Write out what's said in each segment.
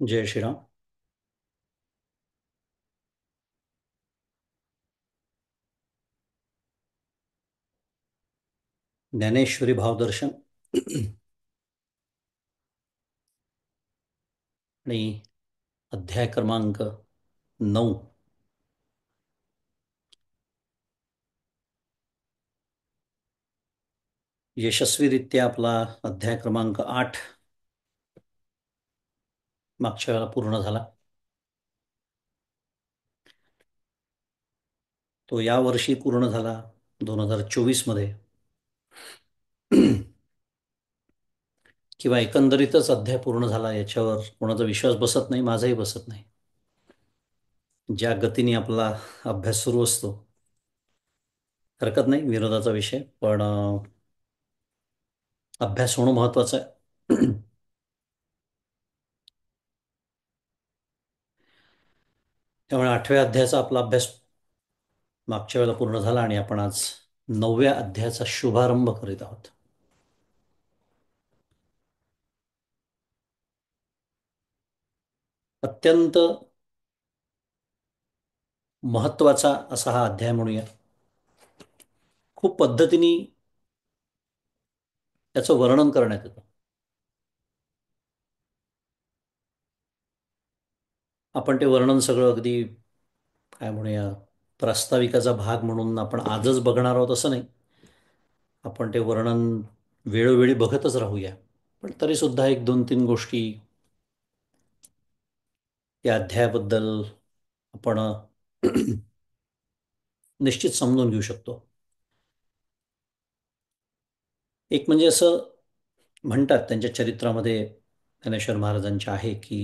जय श्रीराम. ज्ञानेश्वरी भावदर्शन आणि अध्याय क्रमांक 9. यशस्वीरित्या आपला अध्याय क्रमांक 8 मागच्या वेळेला पूर्ण झाला. तो यावर्षी पूर्ण झाला 2024 मध्ये. किंवा एकंदरीतच अध्याय पूर्ण झाला याच्यावर कोणाचा विश्वास बसत नाही, माझाही बसत नाही. ज्या गतीने आपला अभ्यास सुरू असतो, हरकत नाही, विरोधाचा विषय, पण अभ्यास होणं महत्वाचं आहे. त्यामुळे 8व्या अध्यायाचा आपला अभ्यास मागच्या वेळेला पूर्ण झाला आणि आपण आज 9व्या अध्यायाचा शुभारंभ करीत आहोत. अत्यंत महत्वाचा असा हा अध्याय म्हणूया. खूप पद्धतीने त्याचं वर्णन करण्यात येतं. आपण ते वर्णन सगळं अगदी काय म्हणूया, प्रास्ताविकाचा भाग म्हणून आपण आजच बघणार आहोत असं नाही. आपण ते वर्णन वेळोवेळी बघतच राहूया. पण तरी सुद्धा एक दोन तीन गोष्टी या अध्यायाबद्दल आपण निश्चित समजून घेऊ शकतो. एक म्हणजे असं म्हणतात त्यांच्या चरित्रामध्ये, ज्ञानेश्वर महाराजांच्या आहे की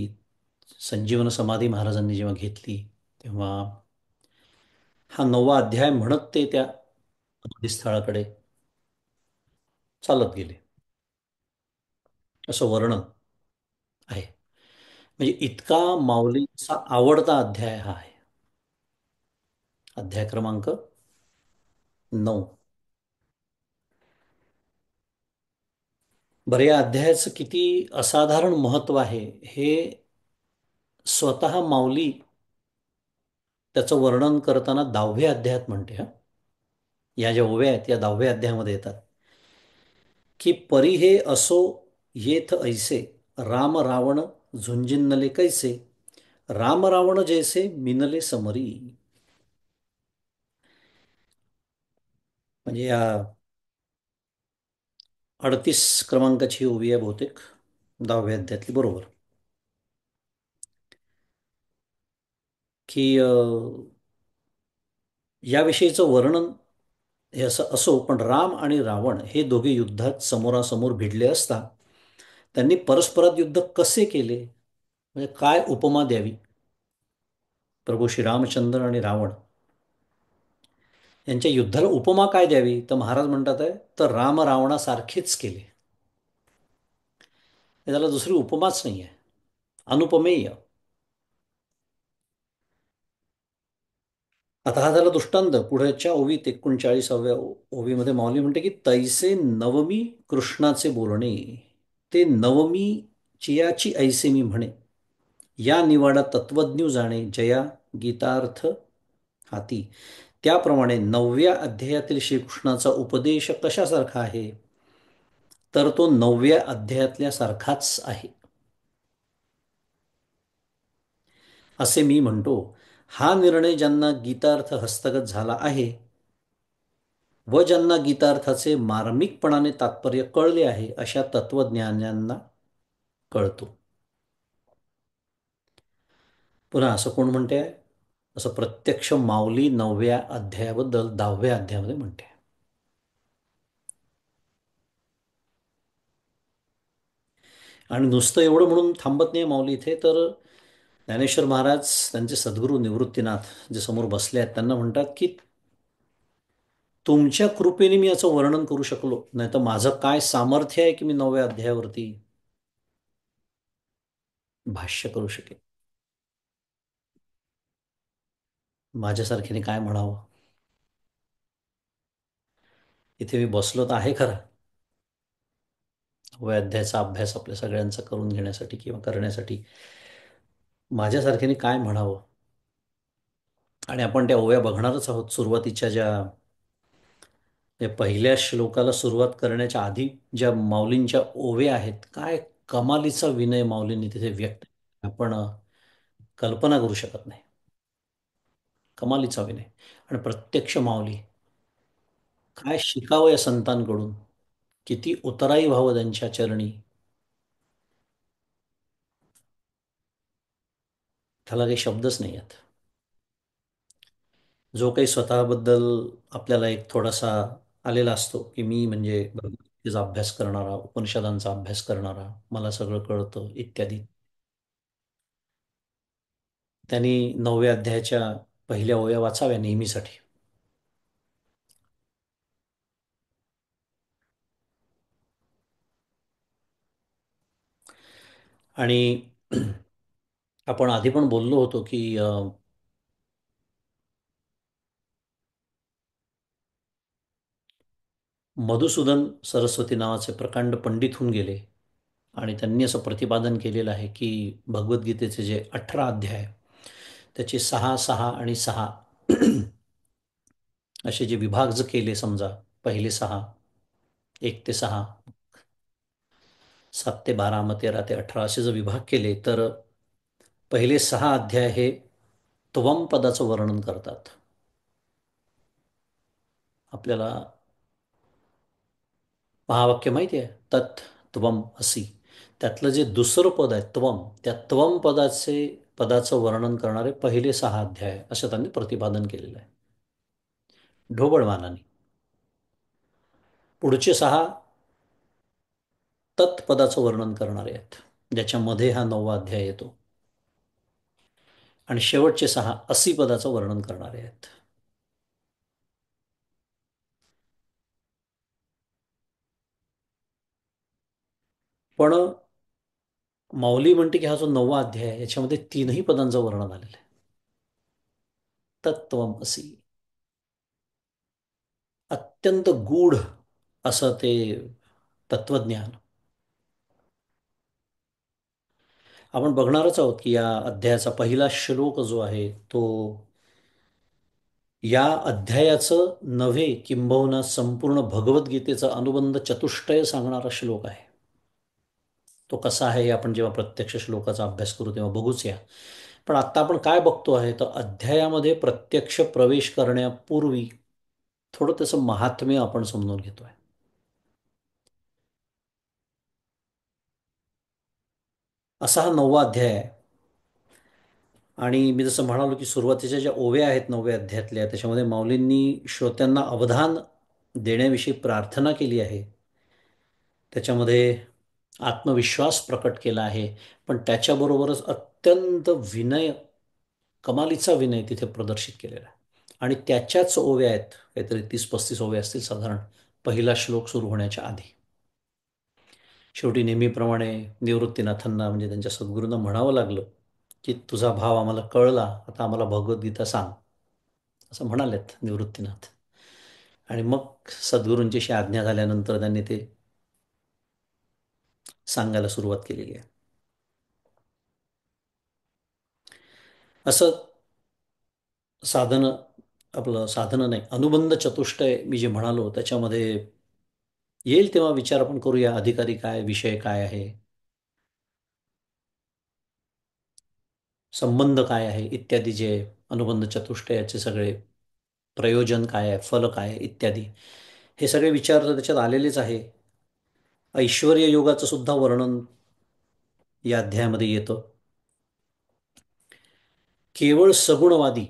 संजीवन समाधी महाराजांनी जेव्हा घेतली तेव्हा हा 9वा अध्याय म्हणत ते त्या स्थळाकडे चालत गेले, असं वर्णन आहे. म्हणजे इतका माऊलींचा आवडता अध्याय हा आहे, अध्याय क्रमांक 9. बरं, या अध्यायाचं किती असाधारण महत्व आहे हे स्वतः माऊली त्याचं वर्णन करताना 10व्या अध्यायात म्हणते. या ज्या ओव्या आहेत या 10व्या अध्यायामध्ये येतात की परी हे असो येथ ऐसे, राम रावण झुंजिनले कैसे, राम रावण जैसे मिनले समरी. म्हणजे या 38 क्रमांकाची ओवी आहे बहुतेक, 10व्या अध्यायातली, बरोबर. की याविषयीचं वर्णन हे असं असो, पण राम आणि रावण हे दोघे युद्धात समोरासमोर भिडले असता त्यांनी परस्परात युद्ध कसे केले, म्हणजे काय उपमा द्यावी. प्रभू श्रीरामचंद्र आणि रावण यांच्या युद्धाला उपमा काय द्यावी, तर महाराज म्हणतात आहे तर राम रावणासारखेच केले. त्याला दुसरी उपमाच नाही आहे, अनुपमेय. आता हा झाला दृष्टांत. पुढच्या ओवीत 39व्या ओवीमध्ये माऊली म्हणते की तैसे नवमी कृष्णाचे बोलणे, ते नवमी चियाची ऐसे मी म्हणे, या निवाडा तत्वज्ञ जाणे, जया गीतार्थ हाती. त्याप्रमाणे 9व्या अध्यायातील श्रीकृष्णाचा उपदेश कशासारखा आहे, तर तो 9व्या अध्यायातल्या सारखाच आहे असे मी म्हणतो. हा निर्णय ज्यांना गीतार्थ हस्तगत झाला आहे व ज्यांना गीतार्थाचे मार्मिकपणाने तात्पर्य कळले आहे अशा तत्वज्ञानांना कळतो. पुन्हा असं कोण म्हणते आहे, असं प्रत्यक्ष माऊली 9व्या अध्यायाबद्दल 10व्या अध्यायामध्ये म्हणते. आणि नुसतं एवढं म्हणून थांबत नाही माऊली इथे, तर ज्ञानेश्वर महाराज त्यांचे सद्गुरू निवृत्तीनाथ जे समोर बसले आहेत त्यांना म्हणतात की तुमच्या कृपेने मी याचं वर्णन करू शकलो, नाही तर माझं काय सामर्थ्य आहे की मी 9व्या अध्यायावरती भाष्य करू शकेन. माझ्यासारख्याने काय म्हणावं. इथे मी बसलो तर आहे खरा 9व्या अध्यायाचा अभ्यास आपल्या सगळ्यांचा करून घेण्यासाठी किंवा करण्यासाठी, माझ्यासारख्याने काय म्हणावं. आणि आपण त्या ओव्या बघणारच आहोत. सुरुवातीच्या ज्या पहिल्या श्लोकाला सुरुवात करण्याच्या आधी ज्या माऊलींच्या ओव्या आहेत, काय कमालीचा विनय माऊलींनी तिथे व्यक्त केला. आपण कल्पना करू शकत नाही. कमालीचा विनय. आणि प्रत्यक्ष माऊली काय शिकावं या संतांकडून. किती उतराई व्हावं त्यांच्या चरणी. त्याला काही शब्दच नाही आहेत. जो काही स्वतःबद्दल आपल्याला एक थोडासा आलेला असतो की मी म्हणजे भगवद्गीतेचा अभ्यास करणारा, उपनिषदांचा अभ्यास करणारा, मला सगळं कळतं इत्यादी, त्यांनी 9व्या अध्यायाच्या पहिल्या ओव्या वाचाव्या नेहमीसाठी. आणि आपण आधी पण बोललो होतो की मधुसूदन सरस्वती नावाचे प्रकांड पंडित होऊन गेले. आणि त्यांनी असं प्रतिपादन केलेलं आहे की भगवद्गीतेचे जे 18 अध्याय, त्याचे 6, 6 आणि 6 असे जे विभाग जर केले समजा, पहिले 6, 1 ते 6, 7 ते 12, मग 13 ते 18 असे जर विभाग केले तर पहिले 6 अध्याय हे त्वम पदाचं वर्णन करतात. आपल्याला महावाक्य माहिती आहे, तत् त्वम असी. त्यातलं जे दुसरं पद आहे त्वम, त्या त्वम पदाचं वर्णन करणारे पहिले 6 अध्याय असं त्यांनी प्रतिपादन केलेलं आहे ढोबळमानाने. पुढचे 6 तत्पदाचं वर्णन करणारे आहेत, ज्याच्यामध्ये हा 9वा अध्याय येतो. आणि शेवटचे 6 असी पदाचं वर्णन करणारे आहेत. पण माऊली म्हणते की हा जो 9वा अध्याय आहे याच्यामध्ये 3ही पदांचं वर्णन आलेलं आहे. तत्त्वम असी. अत्यंत गूढ असं ते तत्वज्ञान. आपण बघणारच आहोत की या अध्यायाचा पहिला श्लोक जो आहे तो या अध्यायाचं नव्हे किंबहुना संपूर्ण भगवद्गीतेचा अनुबंध चतुष्टय सांगणारा श्लोक आहे. तो कसा आहे हे आपण जेव्हा प्रत्यक्ष श्लोकाचा अभ्यास करू तेव्हा बघूच या. पण आत्ता आपण काय बघतो आहे तर अध्यायामध्ये प्रत्यक्ष प्रवेश करण्यापूर्वी थोडं त्याचं महात्म्य आपण समजून घेतोय. असा हा 9वा अध्याय आहे. आणि मी जसं म्हणालो की सुरुवातीच्या ज्या ओव्या आहेत 9व्या अध्यायातल्या, त्याच्यामध्ये माऊलींनी श्रोत्यांना अवधान देण्याविषयी प्रार्थना केली आहे. त्याच्यामध्ये आत्मविश्वास प्रकट केला आहे. पण त्याच्याबरोबरच अत्यंत विनय, कमालीचा विनय तिथे प्रदर्शित केलेला आहे. आणि त्याच्याच ओव्या आहेत, काहीतरी 30-35 ओव्या असतील साधारण, पहिला श्लोक सुरू होण्याच्या आधी. शेवटी नेहमीप्रमाणे निवृत्तीनाथांना म्हणजे त्यांच्या सद्गुरूंना म्हणावं लागलं की तुझा भाव आम्हाला कळला, आता आम्हाला भगवद्गीता सांग, असं म्हणालेत निवृत्तीनाथ. आणि मग सद्गुरूंची अशी आज्ञा झाल्यानंतर त्यांनी ते सांगायला सुरुवात केलेली आहे. असं साधनं, आपलं साधनं नाही, अनुबंध चतुष्टय मी जे म्हणालो त्याच्यामध्ये येईल तेव्हा विचार आपण करूया, अधिकारी काय, विषय काय आहे, संबंध काय आहे इत्यादी. जे अनुबंध चतुष्टयाचे सगळे प्रयोजन काय आहे, फल काय आहे इत्यादी, हे सगळे विचार तर त्याच्यात आलेलेच आहे. ऐश्वर्य योगाचं सुद्धा वर्णन या अध्यायामध्ये येतं. केवळ सगुणवादी,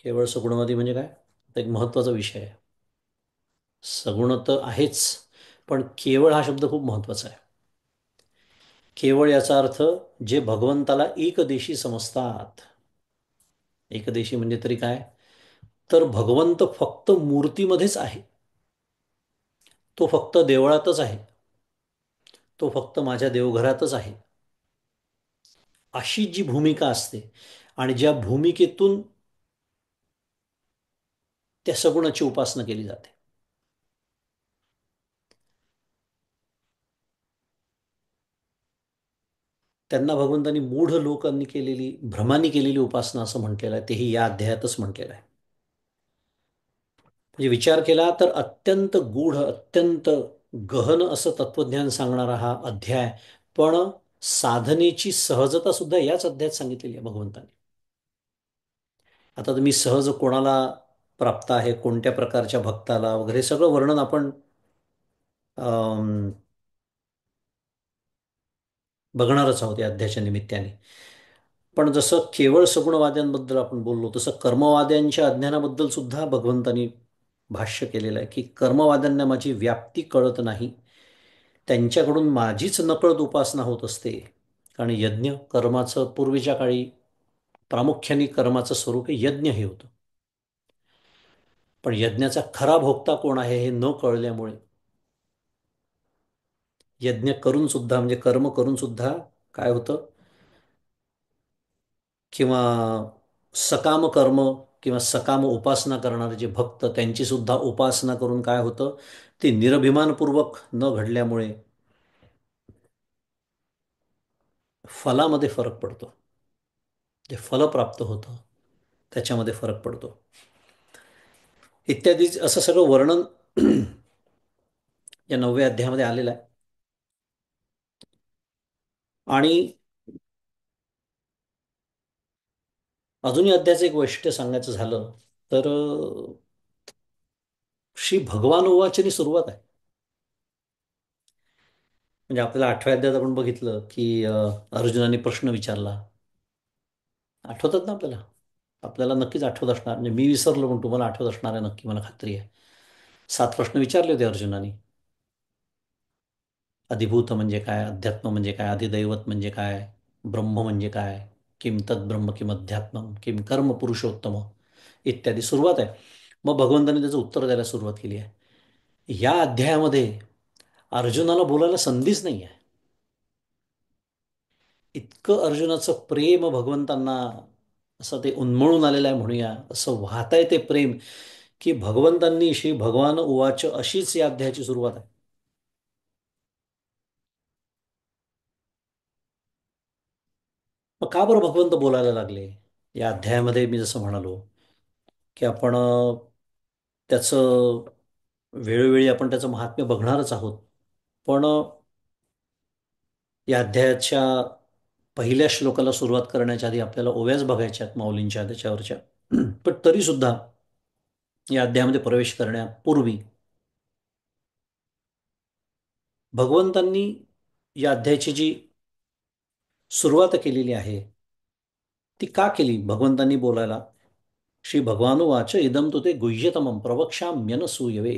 केवळ सगुणवादी म्हणजे काय, आता एक महत्त्वाचा विषय आहे. सगुण तर आहेच, पण केवळ हा शब्द खूप महत्त्वाचा आहे. केवळ याचा अर्थ जे भगवंताला एकदेशी समजतात. एकदेशी म्हणजे तरी काय, तर भगवंत फक्त मूर्तीमध्येच आहे, तो फक्त देवळातच आहे, तो फक्त माझ्या देवघरातच आहे, अशी जी भूमिका असते. आणि ज्या भूमिकेतून त्या सगुणाची उपासना केली जाते. त्यांना भगवंतांनी मूढ लोकांनी केलेली भ्रमांनी केलेली उपासना असं म्हटलेलं आहे, तेही या अध्यायातच म्हटलेलं आहे. म्हणजे विचार केला तर अत्यंत गूढ, अत्यंत गहन असं तत्वज्ञान सांगणारा हा अध्याय. पण साधनेची सहजता सुद्धा याच अध्यायात सांगितलेली आहे भगवंतांनी. आता तुम्ही सहज कोणाला प्राप्त आहे, कोणत्या प्रकारच्या भक्ताला वगैरे सगळं वर्णन आपण अम, बघणारच आहोत या अध्यायाच्या निमित्ताने. पण जसं केवळ सगुणवाद्यांबद्दल आपण बोललो, तसं कर्मवाद्यांच्या अज्ञानाबद्दल सुद्धा भगवंतानी भाष्य केलेलं आहे की कर्मवाद्यांना माझी व्याप्ती कळत नाही, त्यांच्याकडून माझीच नकळत उपासना होत असते. कारण यज्ञ कर्माचं पूर्वीच्या काळी प्रामुख्याने कर्माचं स्वरूप हे यज्ञ हे होतं. पण यज्ञाचा खरा भोगता कोण आहे हे न कळल्यामुळे यज्ञ करून सुद्धा म्हणजे कर्म करून सुद्धा काय होतं, किंवा सकाम कर्म किंवा सकाम उपासना करणारे जे भक्त त्यांची सुद्धा उपासना करून काय होतं, ती निरभिमानपूर्वक न घडल्यामुळे फलामध्ये फरक पडतो. जे फल प्राप्त होतं त्याच्यामध्ये फरक पडतो, इत्यादी असं सगळं वर्णन या 9व्या अध्यायामध्ये आलेलं आहे. आणि अजूनही अध्यायाचं एक वैशिष्ट्य सांगायचं झालं तर श्री भगवान उवाचनी सुरुवात आहे. म्हणजे आपल्याला 8व्या अध्यायात आपण बघितलं की अर्जुनाने प्रश्न विचारला. आठवतात ना आपल्याला? आपल्याला नक्कीच आठवत असणार, म्हणजे मी विसरलो पण तुम्हाला आठवत असणार आहे नक्की, मला खात्री आहे. 7 प्रश्न विचारले होते अर्जुनाने. अधिभूत म्हणजे काय, अध्यात्म म्हणजे काय, अधिदैवत म्हणजे काय, ब्रह्म म्हणजे काय, किम तद ब्रह्म किम अध्यात्मम किम कर्म पुरुषोत्तम, इत्यादी सुरुवात आहे. मग भगवंताने त्याचं उत्तर द्यायला सुरुवात केली आहे. या अध्यायामध्ये अर्जुनाला बोलायला संधीच नाही आहे. इतकं अर्जुनाचं प्रेम भगवंतांना असं ते उन्मळून आलेलं आहे म्हणूया, असं वाहत आहे ते प्रेम की भगवंतांनी श्री भगवान उवाच अशीच या अध्यायाची सुरुवात आहे. मग का बरं भगवंत बोलायला लागले या अध्यायामध्ये? मी जसं म्हणालो की आपण त्याचं वेळोवेळी आपण त्याचं महात्म्य बघणारच आहोत. पण या अध्यायाच्या पहिल्या श्लोकाला सुरुवात करण्याच्या आधी आपल्याला ओव्याच बघायच्या आहेत माऊलींच्या त्याच्यावरच्या. पण तरीसुद्धा या अध्यायामध्ये प्रवेश करण्यापूर्वी भगवंतांनी या अध्यायाची जी सुरुवात केलेली आहे ती का केली भगवंतांनी बोलायला? श्री भगवानुवाच इदम तु ते गुह्यतमं प्रवक्ष्याम्यनसूयवे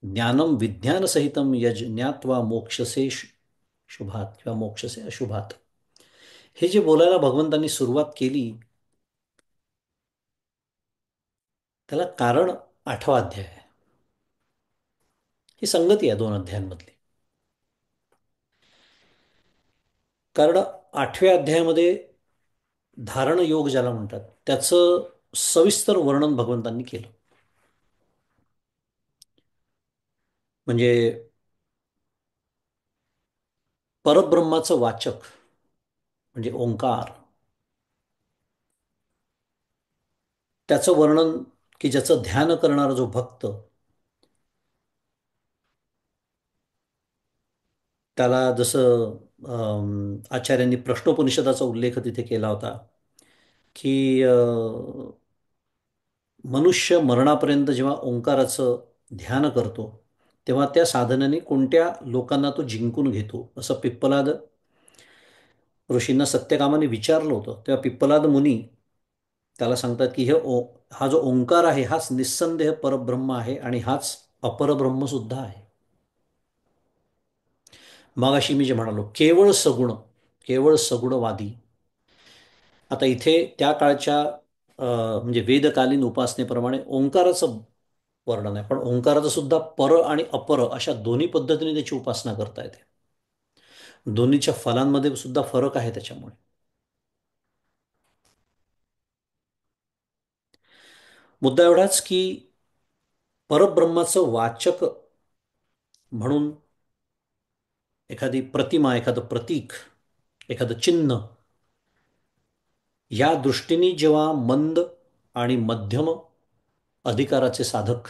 ज्ञानम विज्ञानसहितं यज ज्ञात्वा मोक्षसे शुभात किंवा मोक्षसे अशुभात. हे जे बोलायला भगवंतांनी सुरुवात केली त्याला कारण 8वा अध्याय आहे. ही संगती आहे 2 अध्यायांमधली. कारण 8व्या अध्यायामध्ये धारण योग ज्याला म्हणतात त्याचं सविस्तर वर्णन भगवंतांनी केलं. म्हणजे परब्रह्माचं वाचक म्हणजे ओंकार, त्याचं वर्णन की ज्याचं ध्यान करणारा जो भक्त त्याला जसं आचार्यांनी प्रश्नोपनिषदाचा उल्लेख तिथे केला होता की मनुष्य मरणापर्यंत जेव्हा ओंकाराचं ध्यान करतो तेव्हा त्या साधनाने कोणत्या लोकांना तो जिंकून घेतो, असं पिप्पलाद ऋषींना सत्यकामाने विचारलं होतं. तेव्हा पिप्पलाद मुनी त्याला सांगतात की हा जो ओंकार आहे हाच निस्संदेह परब्रह्म आहे आणि हाच अपरब्रह्म सुद्धा आहे. मग अशी मी जे म्हणालो केवळ सगुणवादी. आता इथे त्या काळच्या म्हणजे वेदकालीन उपासनेप्रमाणे ओंकाराचं वर्णन आहे, पण ओंकाराचं सुद्धा पर आणि अपर अशा दोन्ही पद्धतीने त्याची उपासना करता येते. दोन्हीच्या फलांमध्ये सुद्धा फरक आहे. त्याच्यामुळे मुद्दा एवढाच की परब्रह्माचं वाचक म्हणून एखादी प्रतिमा, एखादं प्रतीक एखादं चिन्ह, या दृष्टीने जेव्हा मंद आणि मध्यम अधिकाराचे साधक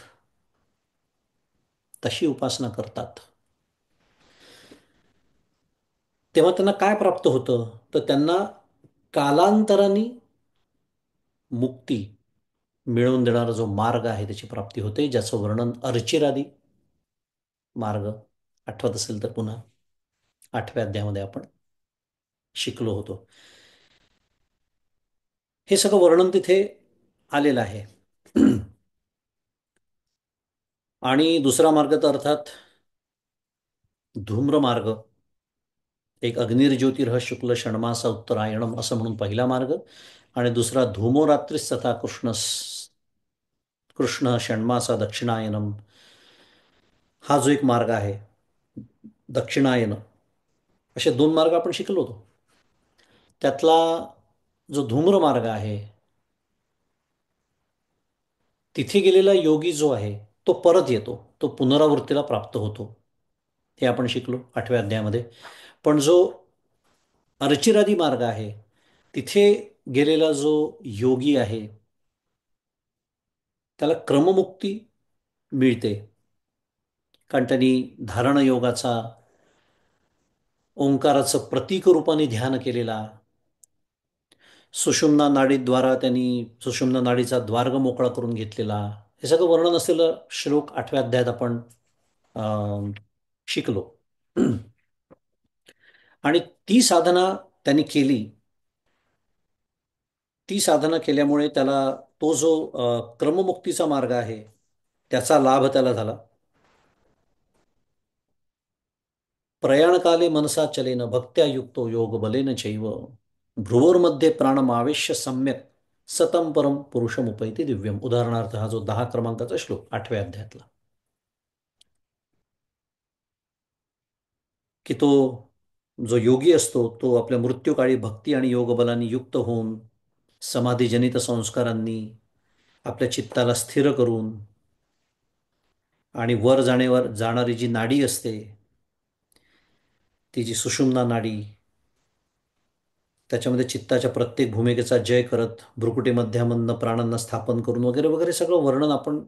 तशी उपासना करतात, तेव्हा त्यांना काय प्राप्त होतं? तर त्यांना कालांतराने मुक्ती मिळवून देणारा जो मार्ग आहे त्याची प्राप्ती होते, ज्याचं वर्णन अर्चिरादी मार्ग आठवत असेल तर पुन्हा 8व्या अध्यायामध्ये आपण शिकलो होतो. हे सगळं वर्णन तिथे आलेलं आहे. आणि दुसरा मार्ग तर अर्थात धूम्र मार्ग, एक अग्निर्ज्योतिर्ह शुक्ल षण्मासा उत्तरायणम असं म्हणून पहिला मार्ग, आणि दुसरा धूमोरात्रीस तथा कृष्ण षण्मासा दक्षिणायनम, हा जो एक मार्ग आहे दक्षिणायन, असे दोन मार्ग आपण शिकलो होतो. त्यातला जो धूम्र मार्ग आहे, तिथे गेलेला योगी जो आहे तो परत येतो, तो पुनरावृत्तीला प्राप्त होतो, हे आपण शिकलो 8व्या अध्यायामध्ये. पण जो अर्चिरादी मार्ग आहे, तिथे गेलेला जो योगी आहे त्याला क्रममुक्ती मिळते, कारण त्यांनी धारण योगाचा, ओंकाराचं प्रतीक रूपाने ध्यान केलेला, सुषुम्ना नाडीद्वारा त्यांनी सुषुम्ना नाडीचा द्वार्ग मोकळा करून घेतलेला, हे सगळं वर्णन असलेलं श्लोक 8व्या अध्यायात आपण शिकलो. आणि ती साधना त्यांनी केली. ती साधना केल्यामुळे त्याला तो जो क्रममुक्तीचा मार्ग आहे त्याचा लाभ त्याला झाला. प्रयाणकाले मनसा चलेन भक्त्या युक्तो योग बलेन चैव भ्रुवोर्मध्ये प्राणमावेश्य सम्यक सतम परम पुरुषमुपैती दिव्यम. उदाहरणार्थ हा जो 10 क्रमांकाचा श्लोक 8व्या अध्यायातला, की तो जो योगी असतो तो आपल्या मृत्यूकाळी भक्ती आणि योगबलांनी युक्त होऊन समाधीजनित संस्कारांनी आपल्या चित्ताला स्थिर करून, आणि वर जाणेवर जाणारी जी नाडी असते, ती जी सुषुम्ना नाडी, त्याच्यामध्ये चित्ताच्या प्रत्येक भूमिकेचा जय करत भ्रुकुटीमध्यामधनं प्राणांना स्थापन करून वगैरे वगैरे सगळं वर्णन आपण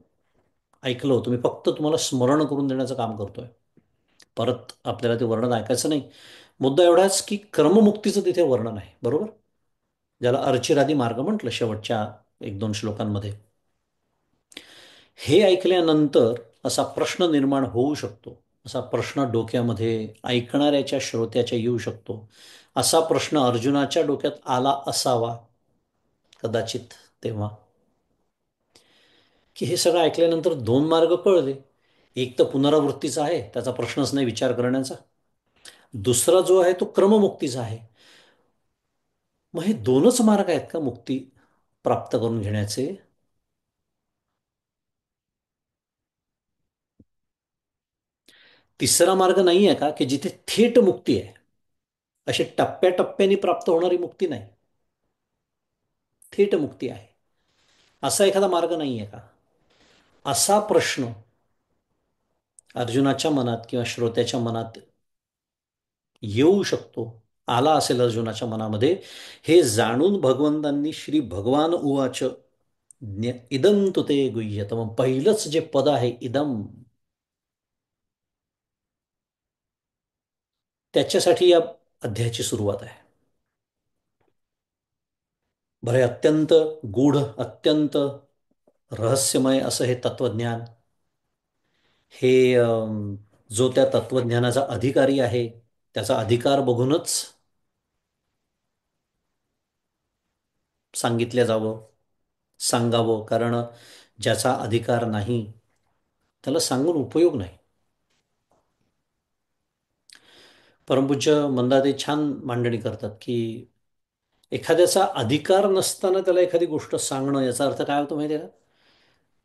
ऐकलं होतं. मी फक्त तुम्हाला स्मरण करून देण्याचं काम करतोय, परत आपल्याला ते वर्णन ऐकायचं नाही. मुद्दा एवढाच की क्रममुक्तीचं तिथे वर्णन आहे, बरोबर, ज्याला अर्चिरादी मार्ग म्हटलं शेवटच्या 1-2 श्लोकांमध्ये. हे ऐकल्यानंतर असा प्रश्न निर्माण होऊ शकतो, असा प्रश्न डोक्यामध्ये ऐकणाऱ्याच्या श्रोत्याच्या येऊ शकतो, असा प्रश्न अर्जुनाच्या डोक्यात आला असावा कदाचित तेव्हा, की हे सगळं ऐकल्यानंतर दोन मार्ग कळले. एक तर पुनरावृत्तीचा आहे, त्याचा प्रश्नच नाही विचार करण्याचा. दुसरा जो आहे तो क्रममुक्तीचा आहे. मग हे दोनच मार्ग आहेत का मुक्ती प्राप्त करून घेण्याचे? तिसरा मार्ग नाही आहे का, की जिथे थेट मुक्ती आहे, अशी टप्प्याटप्प्याने प्राप्त होणारी मुक्ती नाही, थेट मुक्ती आहे, असा एखादा मार्ग नाही आहे का? असा प्रश्न अर्जुनाच्या मनात किंवा श्रोत्याच्या मनात येऊ शकतो, आला असेल अर्जुनाच्या मनामध्ये. हे जाणून भगवंतांनी श्री भगवान उवाच इदम तुते गुह्यतम, पहिलंच जे पद आहे इदम, त्याच्यासाठी या अध्यायाची सुरुवात आहे. बरे, अत्यंत गूढ, अत्यंत रहस्यमय असं हे तत्वज्ञान, हे जो त्या तत्वज्ञानाचा अधिकारी आहे त्याचा अधिकार बघूनच सांगितलं जावं, सांगावं, कारण ज्याचा अधिकार नाही त्याला सांगून उपयोग नाही. परमपूज्य मंदाते छान मांडणी करतात की एखाद्याचा अधिकार नसताना त्याला एखादी गोष्ट सांगणं, याचा अर्थ काय होतो माहिती आहे का?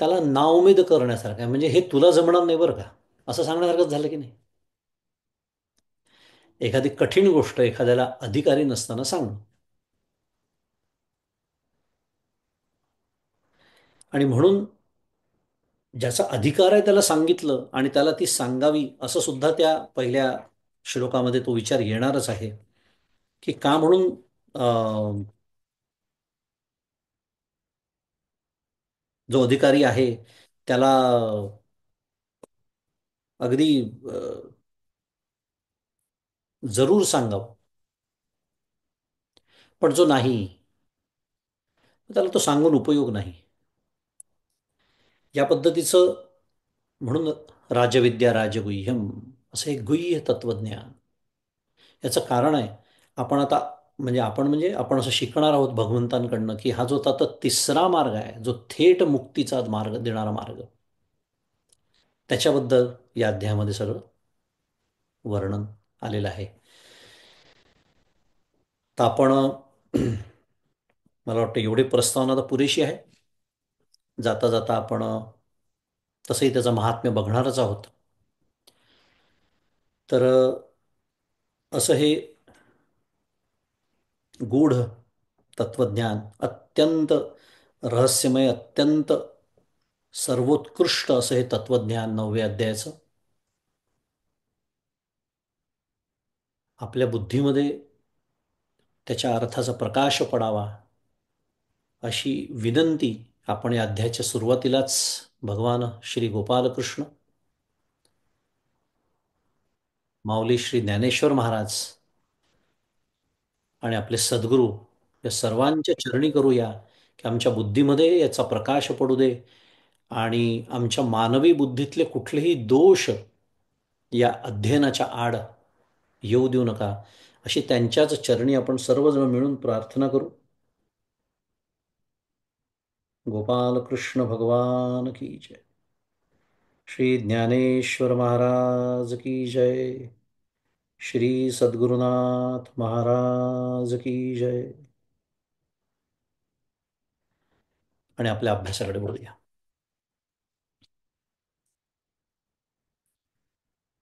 त्याला नाउमेद करण्यासारखं आहे, म्हणजे हे तुला जमणार नाही बरं का, असं सांगण्यासारखंच झालं की नाही. एखादी कठीण गोष्ट एखाद्याला अधिकारी नसताना सांगणं, आणि म्हणून ज्याचा अधिकार आहे त्याला सांगितलं आणि त्याला ती सांगावी असं सुद्धा त्या पहिल्या श्लोकामध्ये तो विचार येणारच आहे. की का म्हणून अ, जो अधिकारी आहे त्याला अगदी अ, जरूर सांगावं, पण जो नाही त्याला तो सांगून उपयोग नाही. या पद्धतीचं, म्हणून राजविद्या राजगुह्यम असं एक गुह्य तत्वज्ञान. याचं कारण आहे, आपण आता म्हणजे आपण असं शिकणार आहोत भगवंतांकडनं की हा जो आता तिसरा मार्ग आहे, जो थेट मुक्तीचा मार्ग देणारा मार्ग, त्याच्याबद्दल या अध्यायामध्ये सगळं वर्णन आलेलं आहे. तर आपण मला वाटतं एवढी प्रस्तावना तर पुरेशी आहे. जाता जाता आपण तसंही त्याचं महात्म्य बघणारच आहोत. तर असं हे गूढ तत्वज्ञान, अत्यंत रहस्यमय, अत्यंत सर्वोत्कृष्ट असं हे तत्वज्ञान 9व्या अध्यायाचं आपल्या बुद्धीमध्ये त्याच्या अर्थाचा प्रकाश पडावा अशी विनंती आपण या अध्यायाच्या सुरुवातीलाच भगवान श्री गोपालकृष्ण, माऊली श्री ज्ञानेश्वर महाराज आणि आपले सद्गुरू या सर्वांच्या चरणी करूया की आमच्या बुद्धीमध्ये याचा प्रकाश पडू दे आणि आमच्या मानवी बुद्धीतले कुठलेही दोष या अध्ययनाच्या आड येऊ देऊ नका, अशी त्यांच्याच चरणी आपण सर्वजण मिळून प्रार्थना करू. गोपाल कृष्ण भगवान की जय. श्री ज्ञानेश्वर महाराज की जय. श्री सद्गुरुनाथ महाराज की जय. आणि आपल्या अभ्यासाकडे बोलूया.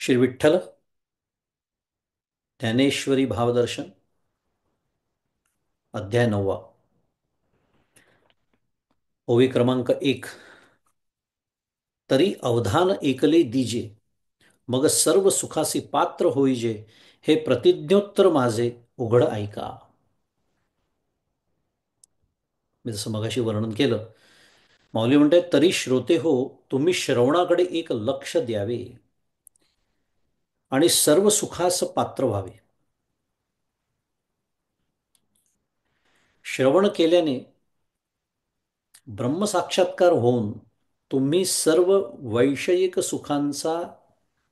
श्री विठ्ठल ज्ञानेश्वरी भावदर्शन, अध्याय 9. ओवी क्रमांक 1. तरी अवधान एकले दीजे, मग सर्व सुखासी पात्र होईजे, हे प्रतिज्ञोत्तर माझे उघड ऐका. मी जसं मगाशी वर्णन केलं, माऊली म्हणते तरी श्रोते हो, तुम्ही श्रवणाकडे एक लक्ष द्यावे आणि सर्व सुखास पात्र व्हावे. श्रवण केल्याने ब्रह्मसाक्षात्कार होऊन तुम्ही सर्व वैषयिक सुखांचा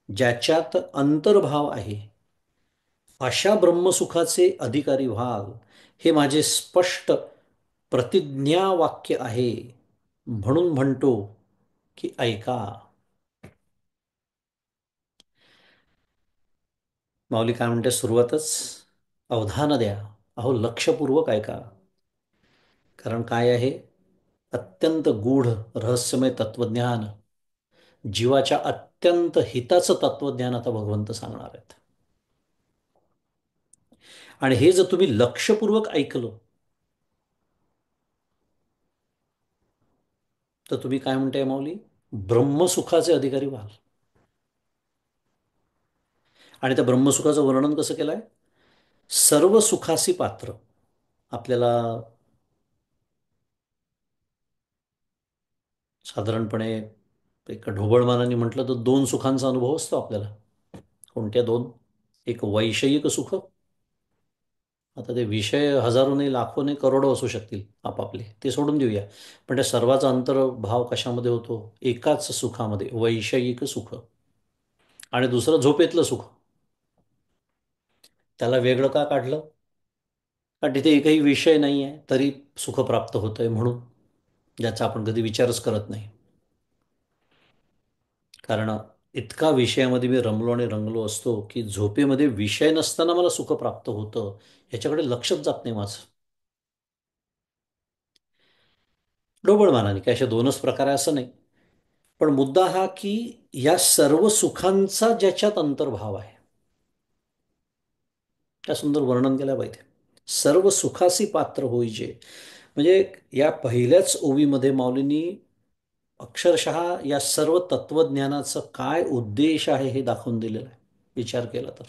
ज्याच्यात अंतर्भाव आहे अशा ब्रह्मसुखाचे अधिकारी व्हाल, हे माझे स्पष्ट प्रतिज्ञावाक्य आहे. म्हणून म्हणतो की ऐका. माऊली काय म्हणते सुरुवातच, अवधान द्या, अहो लक्षपूर्वक ऐका. कारण काय आहे, अत्यंत गूढ रहस्यमय तत्वज्ञान, जीवाच्या अत्यंत हिताचं तत्वज्ञान आता भगवंत सांगणार आहेत. आणि हे जर तुम्ही लक्षपूर्वक ऐकलं तर तुम्ही काय म्हणताय माऊली, ब्रह्मसुखाचे अधिकारी व्हाल. आणि त्या ब्रह्मसुखाचं वर्णन कसं केलंय, सर्व सुखासी पात्र. आपल्याला साधारणपणे एक ढोबळमानाने म्हटलं तर दोन सुखांचा अनुभव असतो आपल्याला. कोणत्या दोन? एक वैषयिक सुख, आता ते विषय हजारो नाही, लाखो नाही, करोडो असू शकतील आपापले, ते सोडून देऊया. पण त्या सर्वाचा अंतर्भाव कशामध्ये होतो, एकाच सुखामध्ये, वैषयिक सुख. आणि दुसरं झोपेतलं सुख. त्याला वेगळं का काढलं? कारण तिथे एकही विषय नाही आहे तरी सुख प्राप्त होत आहे म्हणून, ज्याचा आपण कधी विचारच करत नाही. कारण इतका विषयामध्ये मी रमलो आणि रंगलो असतो की झोपेमध्ये विषय नसताना मला सुख प्राप्त होतं, याच्याकडे लक्षच जात नाही माझं. ढोबळमानाने काय, असे दोनच प्रकार आहे असं नाही. पण मुद्दा हा की या सर्व सुखांचा ज्याच्यात अंतर्भाव आहे, त्या सुंदर वर्णन केल्या पाहिजे. सर्व सुखासी पात्र होईजे, म्हणजे या पहिल्याच ओवीमध्ये माऊलींनी अक्षरशः या सर्व तत्वज्ञानाचं काय उद्देश आहे हे दाखवून दिलेलं आहे, विचार केला तर.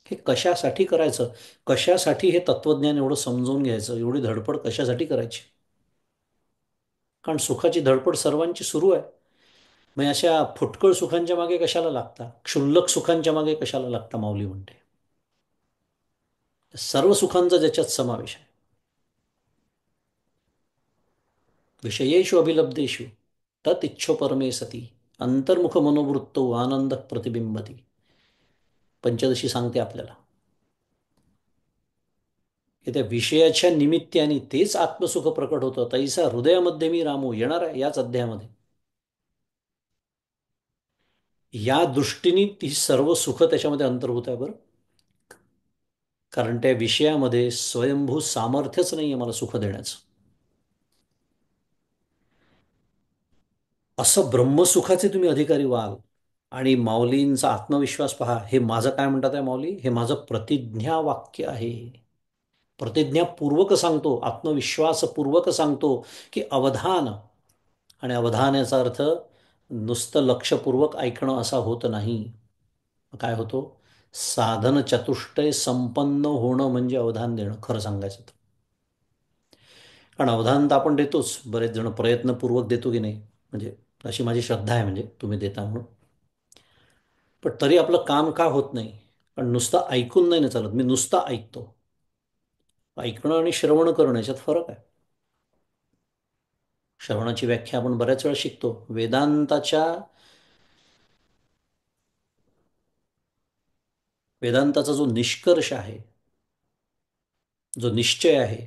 हे कशासाठी करायचं? कशासाठी हे तत्वज्ञान एवढं समजून घ्यायचं? एवढी धडपड कशासाठी करायची? कारण सुखाची धडपड सर्वांची सुरू आहे. मग अशा फुटकळ सुखांच्या मागे कशाला लागता? क्षुल्लक सुखांच्या मागे कशाला लागता? माऊली म्हणते सर्व सुखांचा ज्याच्यात समावेश आहे. विषयेषु अभिलब्धेषु तत इच्छो परमे सती अंतर्मुख मनोवृत्तो आनंद प्रतिबिंबती. पंचदशी सांगते आपल्याला की त्या विषयाच्या निमित्ताने तेच आत्मसुख प्रकट होतं. तैसा हृदयामध्ये मी रामू येणार आहे याच अध्यायामध्ये. या दृष्टीने ती सर्व सुख त्याच्यामध्ये अंतर्भूत आहे बरं. कारण त्या विषयामध्ये स्वयंभू सामर्थ्यच नाही आहे मला सुख देण्याचं. असं ब्रह्मसुखाचे तुम्ही अधिकारी व्हाल. आणि माऊलींचा आत्मविश्वास पहा. हे माझं काय म्हणतात आहे माऊली? हे माझं प्रतिज्ञा वाक्य आहे. प्रतिज्ञापूर्वक सांगतो, आत्मविश्वासपूर्वक सांगतो की अवधान. आणि अवधान याचा अर्थ नुसतं लक्षपूर्वक ऐकणं असा होत नाही. काय होतो? साधन चतुष्टय संपन्न होणं म्हणजे अवधान देणं, खरं सांगायचं तर. कारण अवधान तर आपण देतोच, बरेच जण प्रयत्नपूर्वक देतो की नाही, म्हणजे अशी माझी श्रद्धा आहे, म्हणजे तुम्ही देता म्हणून. पण तरी आपलं काम का होत नाही? कारण नुसतं ऐकून नाही ना चालत. मी नुसतं ऐकतो. ऐकणं आणि श्रवण करणं याच्यात फरक आहे. श्रवणाची व्याख्या आपण बऱ्याच वेळा शिकतो. वेदांताचा जो निष्कर्ष आहे, जो निश्चय आहे,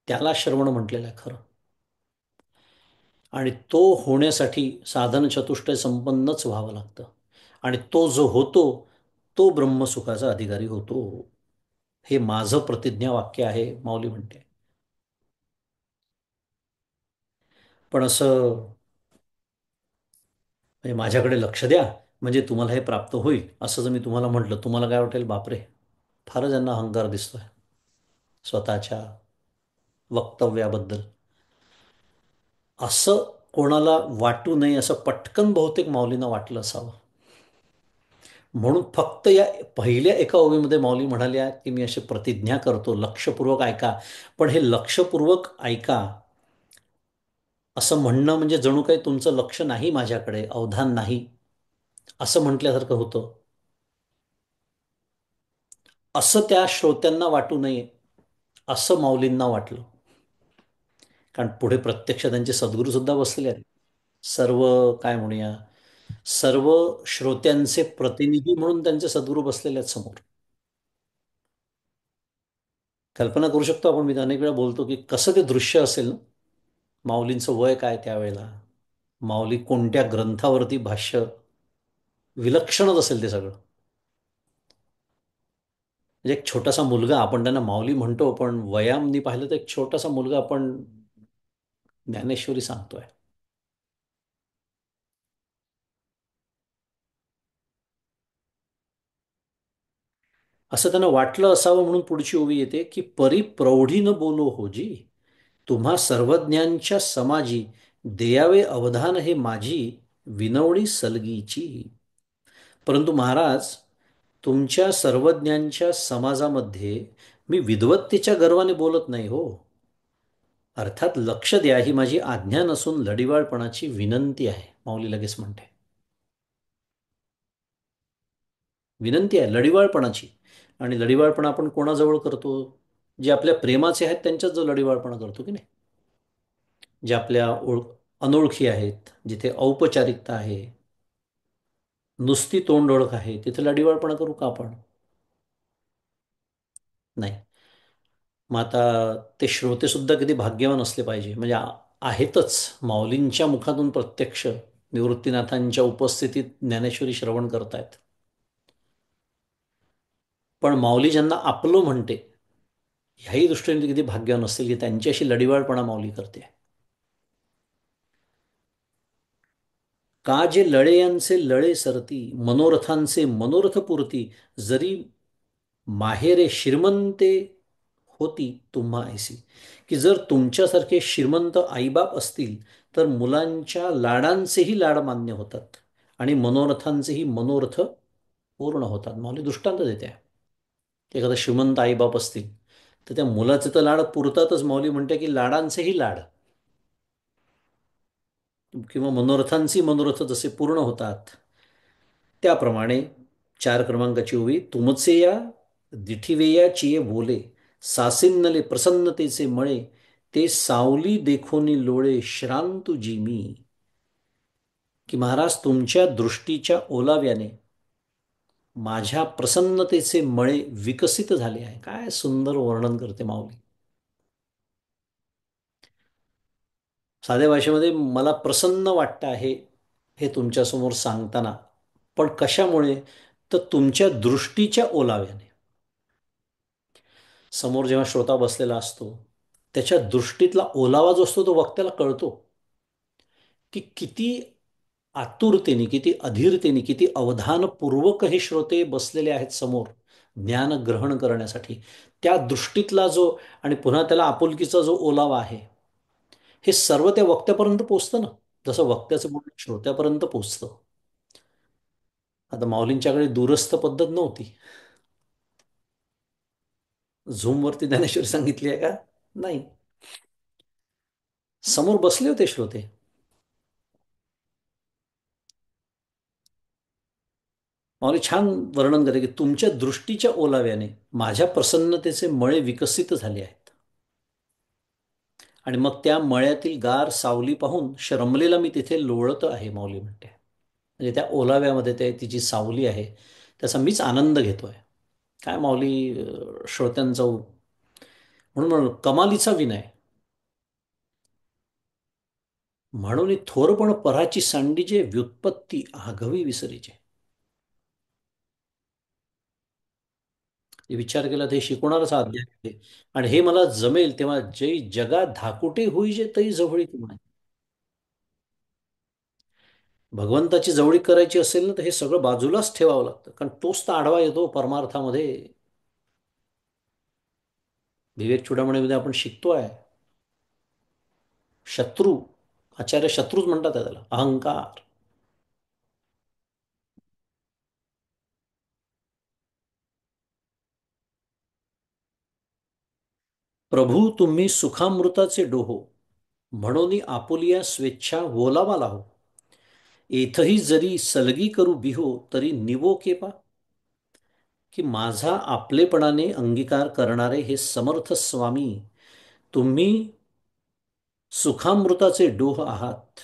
त्याला श्रवण म्हटलेलं आहे खरं. आणि तो होण्यासाठी साधन चतुष्टय संपन्नच व्हावं लागतं. आणि तो जो होतो तो ब्रह्मसुखाचा अधिकारी होतो. हे माझं प्रतिज्ञा वाक्य आहे, माऊली म्हणते. पण असं म्हणजे माझ्याकडे लक्ष द्या म्हणजे तुम्हाला हे प्राप्त होईल असं जर मी तुम्हाला म्हटलं, तुम्हाला काय वाटेल? बापरे, फारच यांना अहंकार दिसतोय स्वतःच्या वक्तव्याबद्दल. असं कोणाला वाटू नये असं पटकन बहुतेक माऊलींना वाटलं असावं. म्हणून फक्त या पहिल्या एका ओवीमध्ये माऊली म्हणाल्या की मी अशी प्रतिज्ञा करतो, लक्षपूर्वक ऐका. पण हे लक्षपूर्वक ऐका असं म्हणणं म्हणजे जणू काही तुमचं लक्ष नाही माझ्याकडे, अवधान नाही असं म्हटल्यासारखं होतं. असं त्या श्रोत्यांना वाटू नये असं माऊलींना वाटलं. कारण पुढे प्रत्यक्ष त्यांचे सद्गुरू सुद्धा बसलेले आहेत. सर्व काय म्हणूया, सर्व श्रोत्यांचे प्रतिनिधी म्हणून त्यांचे सद्गुरू बसलेले आहेत समोर. कल्पना करू शकतो आपण, मी तर अनेक वेळा बोलतो की कसं ते दृश्य असेल ना. माऊलींचं वय काय त्यावेळेला, माऊली कोणत्या ग्रंथावरती भाष्य, विलक्षणच असेल ते सगळं. म्हणजे एक छोटासा मुलगा, आपण त्यांना माऊली म्हणतो पण वयामनी पाहिलं तर एक छोटासा मुलगा आपण ज्ञानेश्वरी सांगतोय. असं त्यांना वाटलं असावं म्हणून पुढची ओवी येते की परी प्रौढी न बोलो होजी, तुम्हा सर्वज्ञांच्या समाजी देयावे अवधान हे माझी विनवणी सलगीची. परंतु महाराज, तुमच्या सर्वज्ञांच्या समाजामध्ये मी विद्वत्तेच्या गर्वाने बोलत नाही हो. अर्थात लक्ष द्या, ही माझी आज्ञा नसून लढिवाळपणाची विनंती आहे, माऊली लगेच म्हणते. विनंती आहे लढिवाळपणाची. आणि लढिवाळपणा आपण कोणाजवळ करतो? जे आपल्या प्रेमाचे आहेत त्यांच्याच जो लढिवाळपणा करतो की नाही. जे आपल्या अनोळखी आहेत, जिथे औपचारिकता आहे, नुसती तोंड ओळख आहे, तिथे लढिवाळपणा करू का आपण? नाही. मग आता ते श्रोते सुद्धा किती भाग्यवान असले पाहिजे, म्हणजे आहेतच, माऊलींच्या मुखातून प्रत्यक्ष निवृत्तीनाथांच्या उपस्थितीत ज्ञानेश्वरी श्रवण करतायत. पण माऊली ज्यांना आपलं म्हणते, ह्याही दृष्टीने किती भाग्यवान असतील की त्यांच्याशी लढिवाळपणा माऊली करते. का जे लळे लळे सरती, मनोरथांचे मनोरथपूर्ती, जरी माहेरे श्रीमंते होती तुम्हा ऐसी. की जर तुमच्यासारखे श्रीमंत आईबाप असतील तर मुलांच्या लाडांचेही लाड मान्य होतात आणि मनोरथांचेही मनोरथ पूर्ण होतात. माऊली दृष्टांत देते. एखादा श्रीमंत आईबाप असतील तर त्या मुलाचे तर लाड पुरतातच. माऊली म्हणते की लाडांचेही लाड किंवा मनोरथांची मनोरथ जसे पूर्ण होतात त्याप्रमाणे 4 क्रमांकाची ओवी, तुमचे या दिठीवेया चिये बोले, सासिन्नले प्रसन्नतेचे मळे, ते सावली देखोनी लोळे श्रांतु जिमी. की महाराज तुमच्या दृष्टीच्या ओलाव्याने माझ्या प्रसन्नतेचे मळे विकसित झाले आहे. काय सुंदर वर्णन करते माऊली. साध्या भाषेमध्ये मला प्रसन्न वाटतं आहे हे तुमच्यासमोर सांगताना. पण कशामुळे? तर तुमच्या दृष्टीच्या ओलाव्याने. समोर जेव्हा श्रोता बसलेला असतो त्याच्या दृष्टीतला ओलावा जो असतो तो वक्त्याला कळतो की किती आतुरतेने, किती अधीरतेने, किती अवधानपूर्वक हे श्रोते बसलेले आहेत समोर ज्ञान ग्रहण करण्यासाठी. त्या दृष्टीतला जो आणि पुन्हा त्याला आपुलकीचा जो ओलावा आहे हे सर्व त्या वक्त्यापर्यंत पोचतं ना. जसं वक्त्याचं बोलणं श्रोत्यापर्यंत पोचतं. आता माऊलींच्याकडे दूरस्थ पद्धत नव्हती. झूमवरती ज्ञानेश्वरी सांगितली आहे का? नाही. समोर बसले होते श्रोते. माऊली छान वर्णन करते की तुमच्या दृष्टीच्या ओलाव्याने माझ्या प्रसन्नतेचे मळे विकसित झाले आहेत. आणि मग त्या मळ्यातील गार सावली पाहून शरमलेला मी तिथे लोळत आहे, माऊली म्हणते. म्हणजे त्या ओलाव्यामध्ये ते तिची सावली आहे त्याचा मीच आनंद घेतोय. काय माऊली श्रोत्यांचा म्हणून कमालीचा विनय. म्हणून थोरपण पराची सांडीचे व्युत्पत्ती आघवी विसरीचे. हे विचार केला ते शिकवणारच हा अध्याय आहे. आणि हे मला जमेल तेव्हा जै जगा धाकुटे होईजे तै जवळी तुम्हाला. भगवंताची जवळीक करायची असेल ना तर हे सगळं बाजूलाच ठेवावं लागतं. कारण तोच तर आडवा येतो परमार्थामध्ये. विवेक चूडामणीमध्ये आपण शिकतोय शत्रू, आचार्य शत्रूच म्हणतात त्याला, अहंकार. प्रभू तुम्ही सुखामृताचे डोहो, म्हणून आपुलिया स्वेच्छा बोलावा लाहो. येथही जरी सलगी करू बिहो, तरी निवो केपा. की माझा आपलेपणाने अंगीकार करणारे हे समर्थ स्वामी, तुम्ही सुखामृताचे डोह आहात,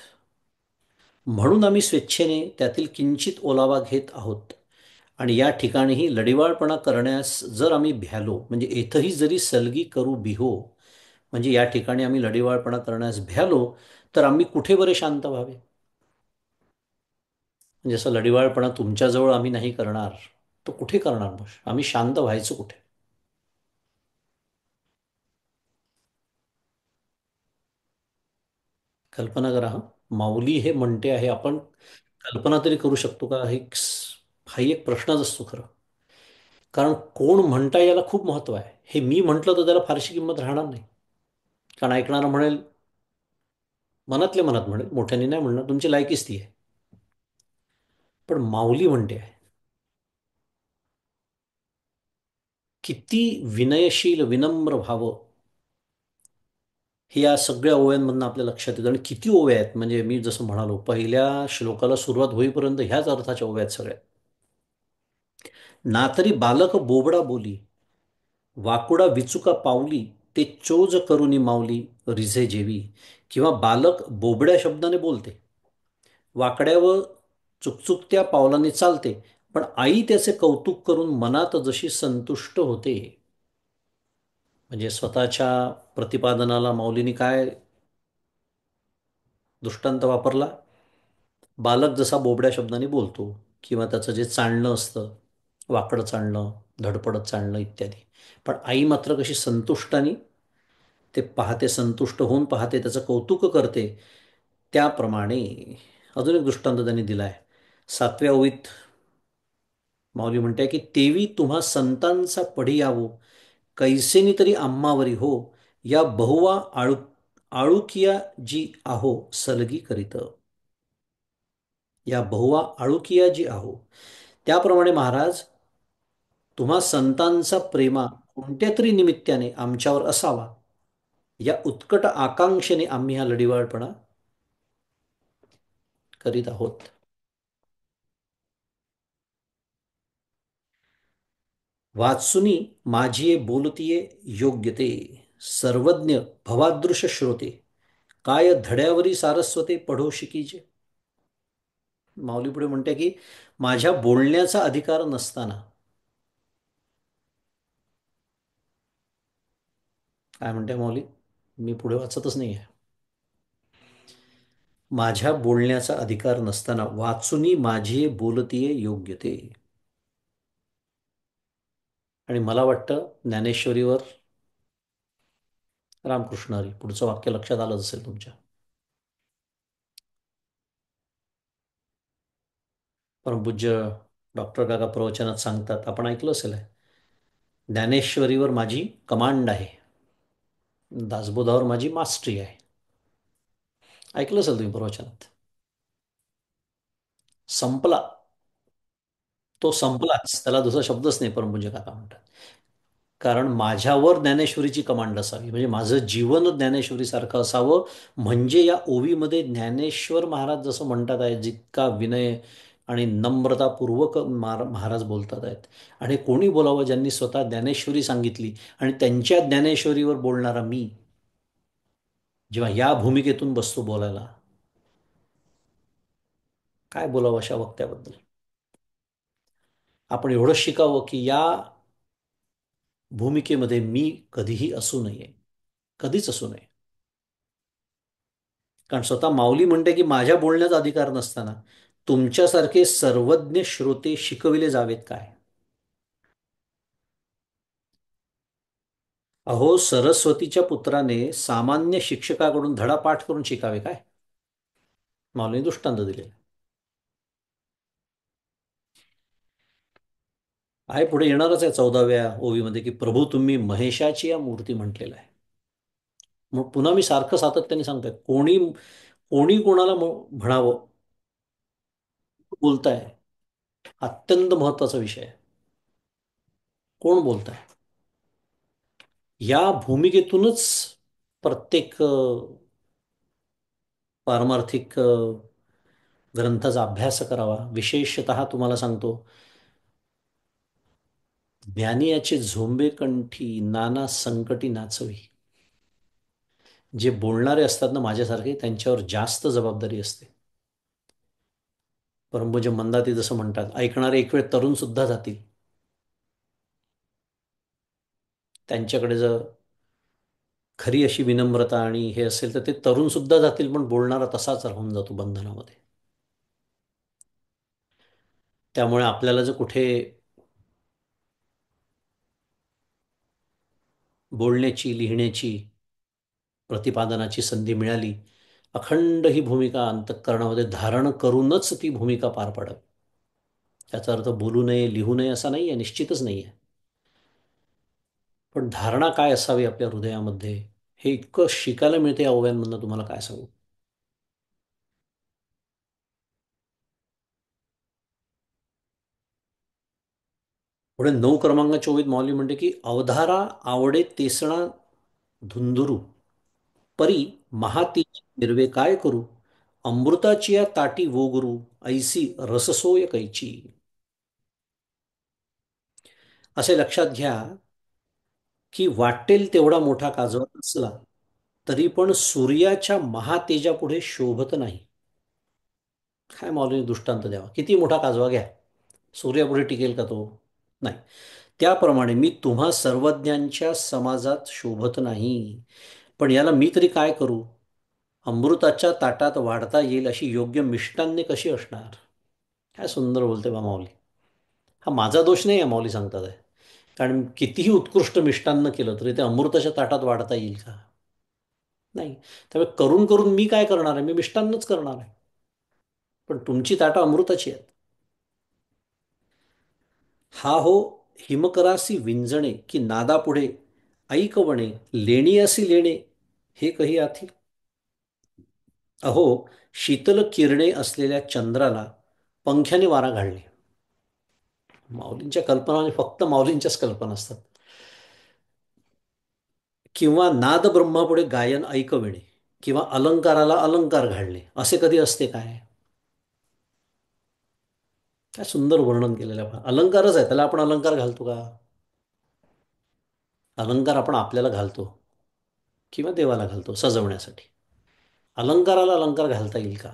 म्हणून आम्ही स्वेच्छेने त्यातील किंचित ओलावा घेत आहोत. आणि या ठिकाणीही लढिवाळपणा करण्यास जर आम्ही भ्यालो, म्हणजे येथही जरी सलगी करू बिहो, म्हणजे या ठिकाणी आम्ही लढिवाळपणा करण्यास भ्यालो तर आम्ही कुठे बरे शांत व्हावे? म्हणजे असं लढिवाळपणा तुमच्याजवळ आम्ही नाही करणार तर कुठे करणार? मग आम्ही शांत व्हायचं कुठे? कल्पना करा हा. माऊली हे म्हणते आहे, आपण कल्पना तरी करू शकतो का? हाही एक प्रश्नच असतो खरं. कारण कोण म्हणता याला खूप महत्व आहे. हे मी म्हटलं तर त्याला फारशी किंमत राहणार नाही. कारण ऐकणारा म्हणेल, मनातल्या मनात म्हणेल, मोठ्याने नाही म्हणणार, तुमची लायकीच ती आहे. पण माऊली म्हणते आहे, किती विनयशील विनम्र व्हावं हे या सगळ्या ओव्यांमधून आपल्या लक्षात येतं. आणि किती ओव्या आहेत, म्हणजे मी जसं म्हणालो पहिल्या श्लोकाला सुरुवात होईपर्यंत ह्याच अर्थाच्या ओव्या आहेत सगळ्या. ना तरी बालक बोबडा बोली, वाकुडा विचुका पावली, ते चोज करुनी माऊली रिझे जेवी. किंवा बालक बोबड्या शब्दाने बोलते, वाकड्या व चुकचुकत्या पावलांनी चालते, पण आई त्याचे कौतुक करून मनात जशी संतुष्ट होते. म्हणजे स्वतःच्या प्रतिपादनाला माऊलीने काय दृष्टांत वापरला? बालक जसा बोबड्या शब्दाने बोलतो किंवा त्याचं जे चालणं असतं, वाकडं चालणं, धडपडत चालणं इत्यादी, पण आई मात्र कशी संतुष्टाने ते पाहते, संतुष्ट होऊन पाहते, त्याचं कौतुक करते. त्याप्रमाणे अजून एक दृष्टांत त्यांनी दिला आहे. 7व्या ओवीत माऊली म्हणते की तेवी तुम्हा संतांचा पढी यावो, कैसेनी तरी आम्हावरी हो, या बहुवा आळुकिया जी आहो सलगी करीत. या बहुवा आळुकिया जी आहो. त्याप्रमाणे महाराज तुम्हा संतांचा प्रेमा कोणत्या तरी निमित्ताने आमच्यावर असावा, या उत्कट आकांक्षेने आम्ही हा लढिवाळपणा करीत आहोत. वाचुनी माझिये बोलतिये योग्य ते, सर्वज्ञ भवादृश श्रोते, काय धड्यावरी सारस्वते पढो शिकीजे. माऊली पुढे म्हणते की माझ्या बोलण्याचा अधिकार नसताना, काय म्हणते माऊली, मी पुढे वाचतच नाही आहे. माझ्या बोलण्याचा अधिकार नसताना वाचुनी माझी बोलतीये योग्य ते. आणि मला वाटतं ज्ञानेश्वरीवर रामकृष्ण हरी पुढचं वाक्य लक्षात आलं असेल तुमच्या. परमपूज्य डॉक्टर काका प्रवचनात सांगतात, आपण ऐकलं असेल हे. ज्ञानेश्वरीवर माझी कमांड आहे, दासबोधावर माझी मास्टरी आहे. ऐकलं असेल तुम्ही प्रवचनात. संपला, तो संपलाच, त्याला दुसरा शब्दच नाही, परमपूज्य काका म्हणतात. कारण माझ्यावर ज्ञानेश्वरीची कमांड असावी, म्हणजे माझं जीवन ज्ञानेश्वरीसारखं असावं. म्हणजे या ओवीमध्ये ज्ञानेश्वर महाराज जसं म्हणतात आहे, जितका विनय आणि नम्रतापूर्वक महाराज बोलतात आहेत. आणि कोणी बोलावं ज्यांनी स्वतः ज्ञानेश्वरी सांगितली, आणि त्यांच्या ज्ञानेश्वरीवर बोलणारा मी जेव्हा या भूमिकेतून बसतो बोलायला, काय बोलावं अशा वक्त्याबद्दल. आपण एवढंच शिकावं की या भूमिकेमध्ये मी कधीही असू नये, कधीच असू नये. कारण स्वतः माऊली म्हणते की माझ्या बोलण्याचा अधिकार नसताना तुमच्यासारखे सर्वज्ञ श्रोते शिकविले जावेत काय. अहो, सरस्वतीच्या पुत्राने सामान्य शिक्षकाकडून धडा पाठ करून शिकावे काय. माऊलीने दृष्टांत दिले आहे. पुढे येणारच आहे 14व्या ओवीमध्ये की प्रभू तुम्ही महेशाची या मूर्ती म्हटलेलं आहे. मग पुन्हा मी सारखं सातत्याने सांगतोय, कोणी कोणी कोणाला म्हणावं बोलताय, अत्यंत महत्वाचा विषय आहे. कोण बोलताय, या भूमिकेतूनच प्रत्येक पारमार्थिक ग्रंथाचा अभ्यास करावा. विशेषतः तुम्हाला सांगतो, ज्ञानी याचे झोंबे कंठी नाना संकटी नाचवी. जे बोलणारे असतात ना माझ्यासारखे, त्यांच्यावर जास्त जबाबदारी असते. परंतु मंदाती जसं म्हणतात, ऐकणारे एक वेळ तरुण सुद्धा जातील. त्यांच्याकडे जर खरी अशी विनम्रता आणि हे असेल तर ते तरुण सुद्धा जातील, पण बोलणारा तसाच राहून जातो बंधनामध्ये. त्यामुळे आपल्याला जर कुठे बोलण्याची, लिहिण्याची, प्रतिपादनाची संधी मिळाली, अखंड ही भूमिका अंतःकरणामध्ये धारण करूनच ती भूमिका पार पाडत. त्याचा अर्थ बोलू नये, लिहू नये असा नाही आहे, निश्चितच नाही आहे. पण धारणा काय असावी आपल्या हृदयामध्ये, हे इतकं शिकायला मिळते या ओव्यांमधनं, तुम्हाला काय सांगू. पुढे 9 क्रमांकाच्या ओवीत माऊली म्हणते की अवधारा आवडे तेसणा धुंदुरू, परी महाती निर्वे काय करू, अमृताची या ताटी वो गुरु, ऐसी रससोय कैची. असे लक्षात घ्या की वाटेल तेवढा मोठा काजवा असला तरी पण सूर्याच्या महातेजापुढे शोभत नाही. काय माऊलीने दृष्टांत द्यावा, किती मोठा काजवा घ्या, सूर्यापुढे टिकेल का तो. नाही. त्याप्रमाणे मी तुम्हा सर्वज्ञांच्या समाजात शोभत नाही. पण याला मी तरी काय करू. अमृताच्या ताटात वाढता येईल अशी योग्य मिष्टान्ने कशी असणार. काय सुंदर बोलते बा माऊली. हा माझा दोष नाही आहे, माऊली सांगतात आहे. कारण कितीही उत्कृष्ट मिष्टान्न केलं तरी ते अमृताच्या ताटात वाढता येईल का. नाही. त्यामुळे करून करून मी काय करणार आहे, मी मिष्टान्नच करणार आहे. पण तुमची ताटं अमृताची आहेत. हा हो हिमकरासी विंजणे की नादापुढे ऐकवणे, लेणी असी लेणे हे कही आथी. अहो, शीतल किरणे असलेल्या चंद्राला पंख्याने वारा घालणे, माऊलींच्या कल्पना म्हणजे फक्त माऊलींच्याच कल्पना असतात. किंवा नाद ब्रह्मापुढे गायन ऐकविणे, किंवा अलंकाराला अलंकार घालणे, असे कधी असते काय? काय सुंदर वर्णन केलेलं आहे. अलंकारच आहे, त्याला आपण अलंकार घालतो का? अलंकार आपण आपल्याला घालतो किंवा देवाला घालतो सजवण्यासाठी. अलंकाराला अलंकार घालता येईल का?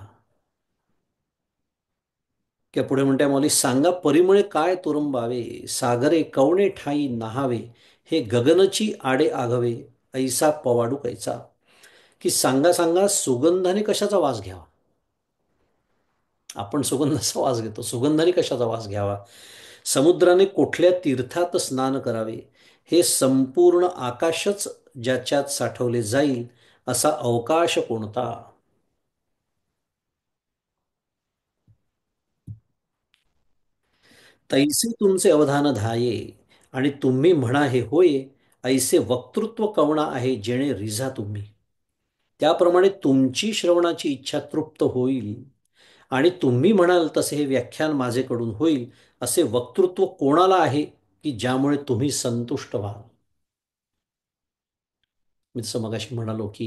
किंवा पुढे म्हणते मौली, सांगा परिमळे काय तुरुंबावे, सागरे कवणे ठाई नहावे, हे गगनची आडे आघवे, ऐसा पवाडू कैचा. की सांगा सांगा, सुगंधाने कशाचा वास घ्यावा? आपण सुगंधाचा वास घेतो, सुगंधाने कशाचा वास घ्यावा? समुद्राने कुठल्या तीर्थात स्नान करावे, हे संपूर्ण आकाशच ज्याच्यात साठवले जाईल, असा अवकाश कोणता? तैसे तुमचे अवधान धाये, आणि तुम्ही म्हणा हे होय, ऐसे वक्तृत्व कवणा आहे जेणे रिझा तुम्ही. त्याप्रमाणे तुमची श्रवणाची इच्छा तृप्त होईल, आणि तुम्ही म्हणाल तसे हे व्याख्यान माझेकडून होईल, असे वक्तृत्व कोणाला आहे की ज्यामुळे तुम्ही संतुष्ट व्हाल? मी जसं मगाशी म्हणालो की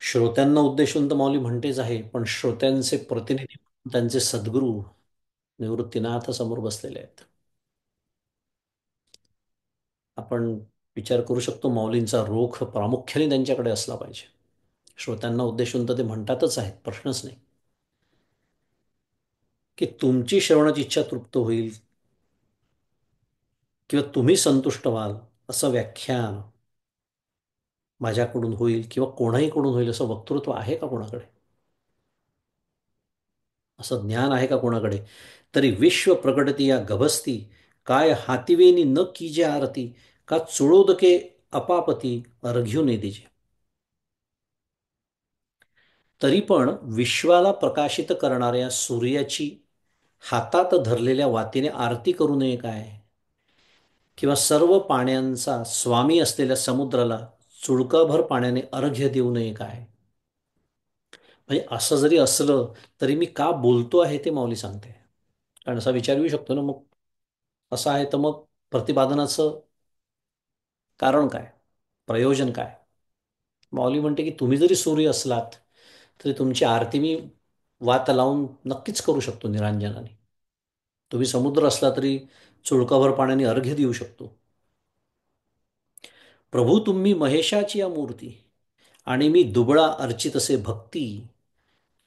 श्रोत्यांना उद्देशून तर माऊली म्हणतेच आहे, पण श्रोत्यांचे प्रतिनिधी म्हणून त्यांचे सद्गुरू निवृत्तीनाथ समोर बसलेले आहेत. आपण विचार करू शकतो, माऊलींचा रोख प्रामुख्याने त्यांच्याकडे असला पाहिजे. श्रोत्यांना उद्देशून तर ते म्हणतातच आहेत, प्रश्नच नाही. की तुमची श्रवणाची इच्छा तृप्त होईल किंवा तुम्ही संतुष्ट व्हाल, असं व्याख्यान माझ्याकडून होईल किंवा कोणाहीकडून होईल, असं वक्तृत्व आहे का कोणाकडे? असं ज्ञान आहे का कोणाकडे? तरी विश्व प्रकटती या गभस्ती, काय हातिवेनी न कीजे आरती, का चुळोदके अपापती अर्घ्यू नेदीजे. तरी पण विश्वाला प्रकाशित करणाऱ्या सूर्याची हातात धरलेल्या वातीने आरती करू नये काय? किंवा सर्व पाण्यांचा स्वामी असलेल्या समुद्राला चुळकाभर पाण्याने अर्घ्य देऊ नये काय? म्हणजे असं जरी असलं तरी मी का बोलतो आहे ते माऊली सांगते. कारण असा विचार येऊ शकतो ना, मग असं आहे तर मग प्रतिपादनाचं कारण काय, प्रयोजन काय? माऊली म्हणते की तुम्ही जरी सूर्य असलात तरी तुमची आरती मी वात लावून नक्कीच करू शकतो निरांजनाने. तुम्ही समुद्र असला तरी चुळकाभर पाण्याने अर्घ्य देऊ शकतो. प्रभू तुम्ही महेशाची या मूर्ती, आणि मी दुबळा अर्चितसे भक्ती,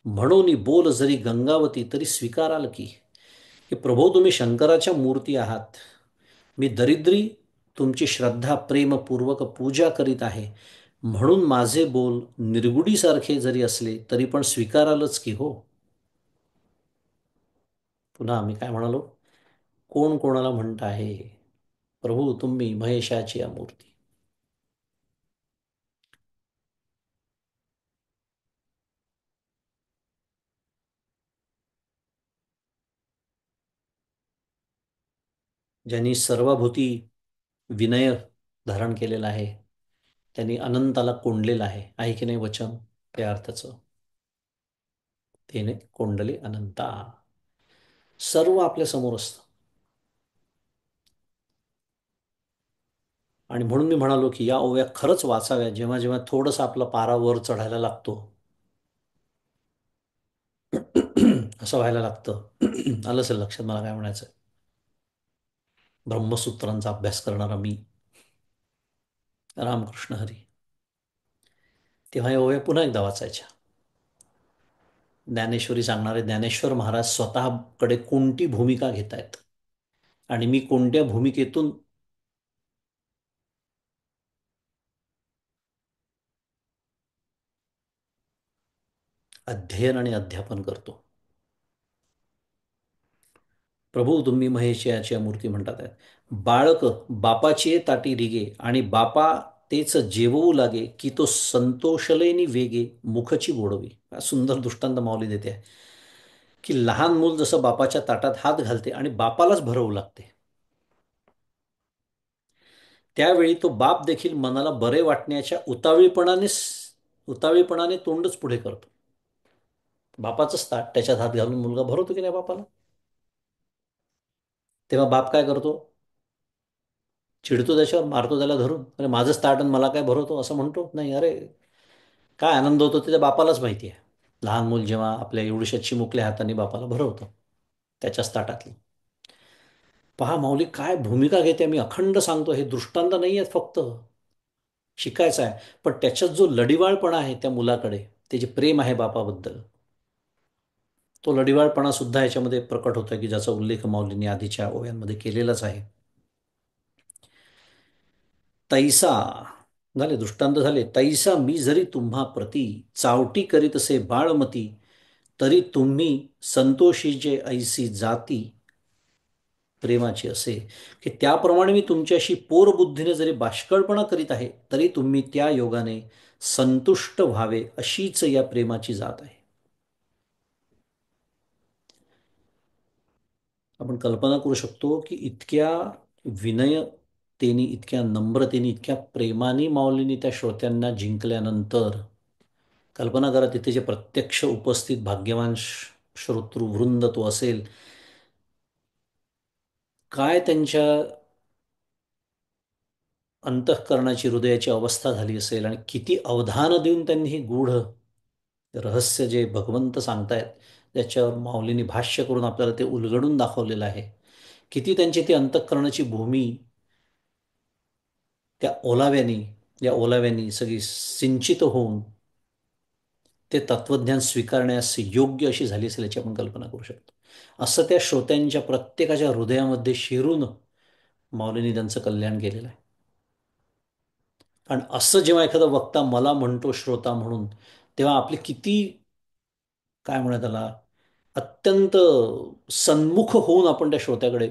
म्हणून बोल जरी गंगावती तरी स्वीकाराल की प्रभू तुम्ही शंकराच्या मूर्ती आहात. मी दरिद्री तुमची श्रद्धा प्रेमपूर्वक पूजा करीत आहे, म्हणून माझे बोल निर्गुडीसारखे जरी असले तरी पण स्वीकारालच की हो. पुन्हा मी काय म्हणालो? कोण कोणाला म्हणत आहे? प्रभू तुम्ही महेशाची या मूर्ती. ज्यांनी सर्वभूती विनय धारण केलेला आहे, त्यांनी अनंताला कोंडलेलं आहे की नाही वचन? त्या अर्थाचं तेने कोंडले अनंता. सर्व आपल्या समोर असतं. आणि म्हणून मी म्हणालो की या ओव्या खरंच वाचाव्या जेव्हा जेव्हा थोडंसं आपला पारा वर चढायला लागतो. असं व्हायला लागतं. आलं असेल लक्षात मला काय म्हणायचं. ब्रह्मसूत्रांचा अभ्यास करणारा मी, रामकृष्ण हरी, तेव्हा या ओव्या पुन्हा एकदा वाचायच्या. ज्ञानेश्वरी सांगणारे ज्ञानेश्वर महाराज स्वतःकडे कोणती भूमिका घेत आहेत आणि मी कोणत्या भूमिकेतून अध्ययन आणि अध्यापन करतो. प्रभू तुम्ही महेशयाची मूर्ती म्हणतात आहेत. बाळक बापाची ताटी रिगे, आणि बापा तेच जेवू लागे, की तो संतोषलेनी वेगे मुखची गोडवी. हा सुंदर दृष्टांत माऊली देते आहे की लहान मूल जसं बापाच्या ताटात हात घालते आणि बापालाच भरवू लागते, त्यावेळी तो बाप देखील मनाला बरे वाटण्याच्या उतावीपणाने तोंडच पुढे करतो. बापाचंच ताट त्याच्यात हात घालून मुलगा भरवतो की नाही बापाला? तेव्हा बाप काय करतो? चिडतो त्याच्यावर, मारतो त्याला धरून, अरे माझंच ताट आणि मला काय भरवतो असं म्हणतो? नाही. अरे काय आनंद होतो ते त्या बापालाच माहिती आहे. लहान मूल जेव्हा आपल्या एवढ्याशा चिमुकल्या हाताने बापाला भरवतं त्याच्याच ताटातलं. पहा माऊली काय भूमिका घेते. मी अखंड सांगतो, हे दृष्टांत नाही आहेत फक्त, शिकायचं आहे. पण त्याच्यात जो लडिवाळपणा आहे त्या मुलाकडे, ते जे प्रेम आहे बापाबद्दल, तो लडिवाळपणा सुद्धा याच्यामध्ये प्रकट होतो, की ज्याचा उल्लेख माऊलींनी आधीच्या ओव्यांमध्ये केलेलाच आहे. तैसा झाले दृष्टांत झाले. तैसा मी जरी तुम्हा प्रती चावटी करीत असे बाळमती, तरी तुम्ही संतोषी जे ऐसी जाती प्रेमाची असे, की त्याप्रमाणे मी तुमच्याशी पोरबुद्धीने जरी बाष्कळपणा करीत आहे, तरी तुम्ही त्या योगाने संतुष्ट व्हावे अशीच या प्रेमाची जात आहे. आपण कल्पना करू शकतो की इतक्या विनयतेने, इतक्या नम्रतेने, इतक्या प्रेमाने माऊलींनी त्या श्रोत्यांना जिंकल्यानंतर, कल्पना करा तिथे जे प्रत्यक्ष उपस्थित भाग्यवान श्रोतृवृंद तो असेल, काय त्यांच्या अंतःकरणाची, हृदयाची अवस्था झाली असेल, आणि किती अवधान देऊन त्यांनी हे गूढ रहस्य जे भगवंत सांगतायत त्याच्यावर माऊलींनी भाष्य करून आपल्याला ते उलगडून दाखवलेलं आहे. किती त्यांची ती अंतःकरणाची भूमी त्या ओलाव्यानी, या ओलाव्यानी सगळी सिंचित होऊन ते तत्वज्ञान स्वीकारण्यास योग्य अशी झाली असेल, याची आपण कल्पना करू शकतो. असं त्या श्रोत्यांच्या प्रत्येकाच्या हृदयामध्ये शिरून माऊलींनी त्यांचं कल्याण केलेलं आहे. आणि असं जेव्हा एखादा वक्ता मला म्हणतो श्रोता म्हणून, तेव्हा आपली किती, काय म्हणतात त्याला, अत्यंत सन्मुख होऊन आपण त्या श्रोत्याकडे,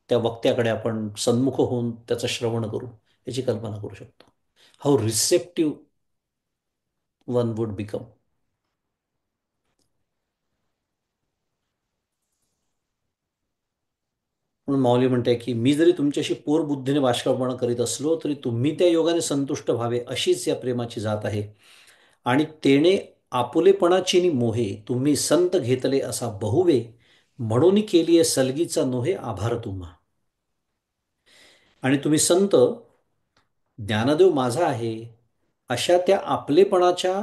त्या वक्त्याकडे आपण सन्मुख होऊन त्याचं श्रवण करू, याची कल्पना करू शकतो. How receptive one would become. म्हणून माऊली म्हणते की मी जरी तुमच्याशी पोरबुद्धीने बाष्कळपणा करीत असलो, तरी तुम्ही त्या योगाने संतुष्ट व्हावे अशीच या प्रेमाची जात आहे. आणि तेने आपुलेपणाची नि मोहे तुम्ही संत घेतले असा बहुवे, म्हणून केली सलगीचा नोहे आभार तुम्हा. आणि तुम्ही संत ज्ञानदेव माझा आहे अशा त्या आपलेपणाच्या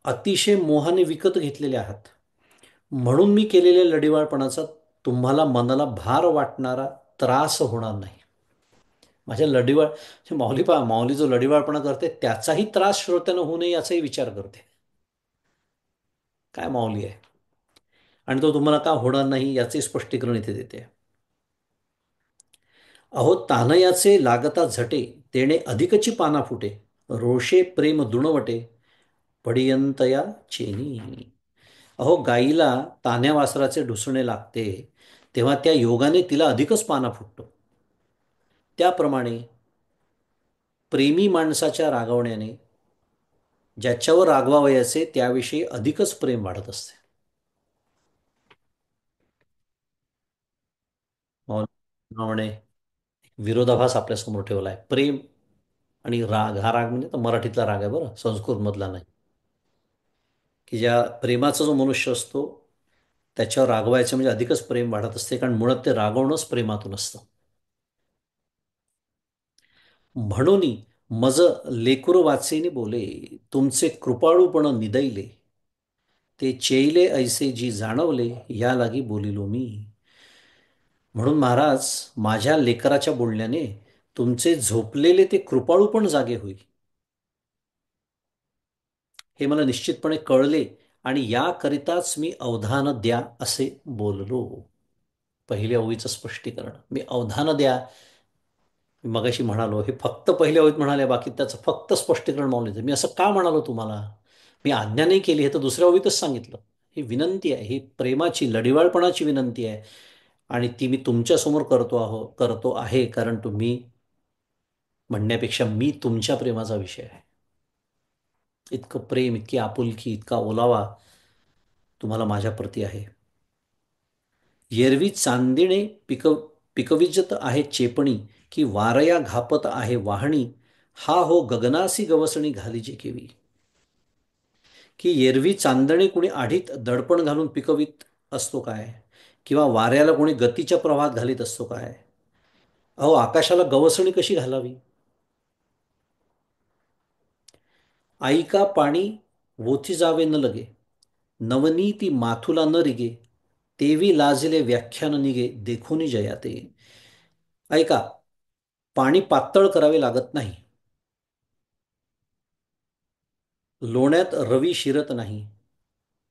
अतिशय मोहाने विकत घेतलेल्या आहात, म्हणून मी केलेल्या लढिवाळपणाचा तुम्हाला मनाला भार वाटणारा त्रास होणार नाही. माझ्या लढिवाळ, माऊली जो लढिवाळपणा करते त्याचाही त्रास श्रोत्यांना होऊ नये याचाही विचार करते. काय माऊली आहे. आणि तो तुम्हाला का होणार नाही याचे स्पष्टीकरण इथे देते. अहो तानयाचे लागता झटे, तेणे अधिकची पाना फुटे, रोषे प्रेम दुणवटे, पडियंतया चेनी. अहो गाईला तान्या वासराचे ढुसणे लागते, तेव्हा त्या योगाने तिला अधिकच पाना फुटतो. त्याप्रमाणे प्रेमी माणसाच्या रागवण्याने ज्याच्यावर रागवावयाचे त्याविषयी अधिकच प्रेम वाढत असते. म्हणे विरोधाभास आपल्यासमोर ठेवला आहे. प्रेम आणि राग, हा राग म्हणजे तर मराठीतला राग आहे बरं, संस्कृतमधला नाही. की ज्या प्रेमाचा जो मनुष्य असतो त्याच्यावर रागवायचं म्हणजे अधिकच प्रेम वाढत असते, कारण मुळात ते रागवणंच प्रेमातून असतं. म्हणून मज लेकुर वाचेनी बोले, तुमचे कृपाळूपण निदैले, ते चेईले ऐसे जी जाणवले, या लागी बोलिलो मी. म्हणून महाराज, माझ्या लेकराच्या बोलण्याने तुमचे झोपलेले ते कृपाळू पण जागे होईल, हे मला निश्चितपणे कळले, आणि याकरिताच मी अवधान द्या असे बोललो. पहिल्या ओळीचं स्पष्टीकरण, मी अवधान द्या मी मगाशी म्हणालो, हे फक्त पहिल्या ओळीत म्हणाले, बाकी त्याचं फक्त स्पष्टीकरण मावलं. मी असं का म्हणालो तुम्हाला, मी आज्ञा नाही केली, हे तर दुसऱ्या ओळीतच सांगितलं. ही विनंती आहे, ही प्रेमाची लढिवाळपणाची विनंती आहे, आणि ती मी तुमच्यासमोर करतो आहे, कारण तुम्ही म्हणण्यापेक्षा मी तुमच्या प्रेमाचा विषय आहे. इतकं प्रेम, इतकी आपुलकी, इतका ओलावा तुम्हाला माझ्याप्रती आहे. येरवी चांदिणे पिकविजत आहे चेपणी, की वारया घापत आहे वाहणी, हा हो गगनासी गवसणी घालीजे केवी. की येरवी चांदणे कोणी आढीत दडपण घालून पिकवित असतो काय, किंवा वाऱ्याला कोणी गतीच्या प्रवाहात घालीत असतो काय. अहो आकाशाला गवसणी कशी घालावी? ऐका पाणी वोथी जावे न लगे, नवनीती माथुला न रिगे, तेवी लाजिले व्याख्यान निगे देखोनी जयाते. ऐका, पाणी पातळ करावे लागत नाही, लोण्यात रवी शिरत नाही.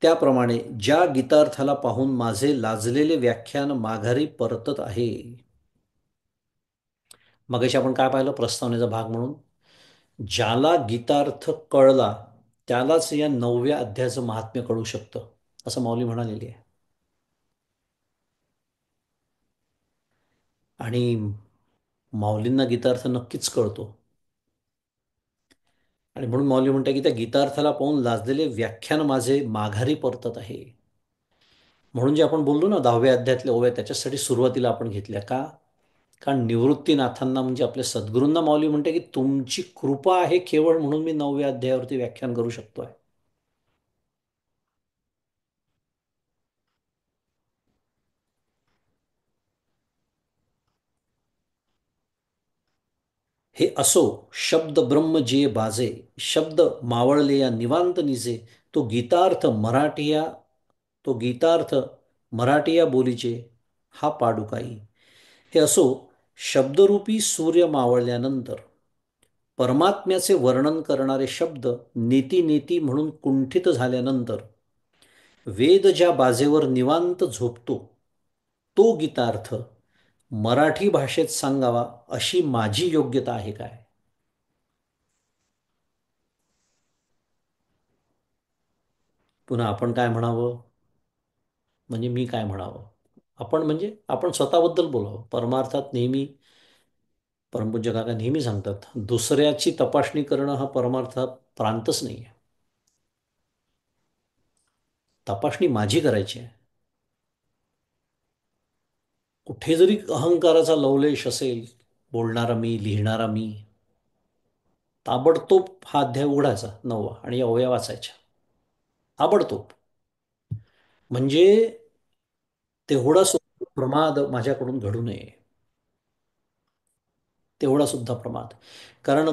त्याप्रमाणे ज्या गीतार्थाला पाहून माझे लाजलेले व्याख्यान माघारी परतत आहे. मगाशी आपण काय पाहिलं प्रस्तावनेचा भाग म्हणून? ज्याला गीतार्थ कळला त्यालाच या 9व्या अध्यायाचं महात्म्य कळू शकतं, असं माऊली म्हणालेली आहे. आणि माऊलींना गीतार्थ नक्कीच कळतो. आणि म्हणून माऊली म्हणते की त्या गीतार्थाला पाहून लाजलेले व्याख्यान माझे माघारी परतत आहे. म्हणून जे आपण बोललो ना 10व्या अध्यायातल्या ओव्या, त्याच्यासाठी सुरुवातीला आपण घेतल्या का? कारण निवृत्तीनाथांना म्हणजे आपल्या सद्गुरूंना माऊली म्हणते की तुमची कृपा आहे केवळ, म्हणून मी 9व्या अध्यायावरती व्याख्यान करू शकतोय. हे असो शब्द ब्रह्म जे बाजे, शब्द मावळले या निवांत निजे, तो गीतार्थ मराठिया तो गीतार्थ मराठिया बोलीचे हा पाडुकाई. हे असो शब्दरूपी सूर्य मावळल्यानंतर परमात्म्याचे वर्णन करणारे शब्द नेती नेती म्हणून कुंठित झाल्यानंतर वेद ज्या बाजेवर निवांत झोपतो, तो गीतार्थ मराठी भाषेत सांगावा अशी माझी योग्यता आहे काय? पुन्हा आपण काय म्हणावं? म्हणजे मी काय म्हणावं? आपण म्हणजे आपण स्वतःबद्दल बोलावं. परमार्थात नेहमी परमपूज्य काका नेहमी सांगतात, दुसऱ्याची तपासणी करणं हा परमार्थात प्रांतच नाही आहे. तपासणी माझी करायची आहे. कुठे जरी अहंकाराचा लवलेश असेल, बोलणारा मी, लिहिणारा मी, ताबडतोब हा अध्याय उघडायचा 9वा आणि या ओव्या वाचायच्या ताबडतोब. म्हणजे तेवढा सुद्धा प्रमाद माझ्याकडून घडू नये. तेवढा सुद्धा प्रमाद. कारण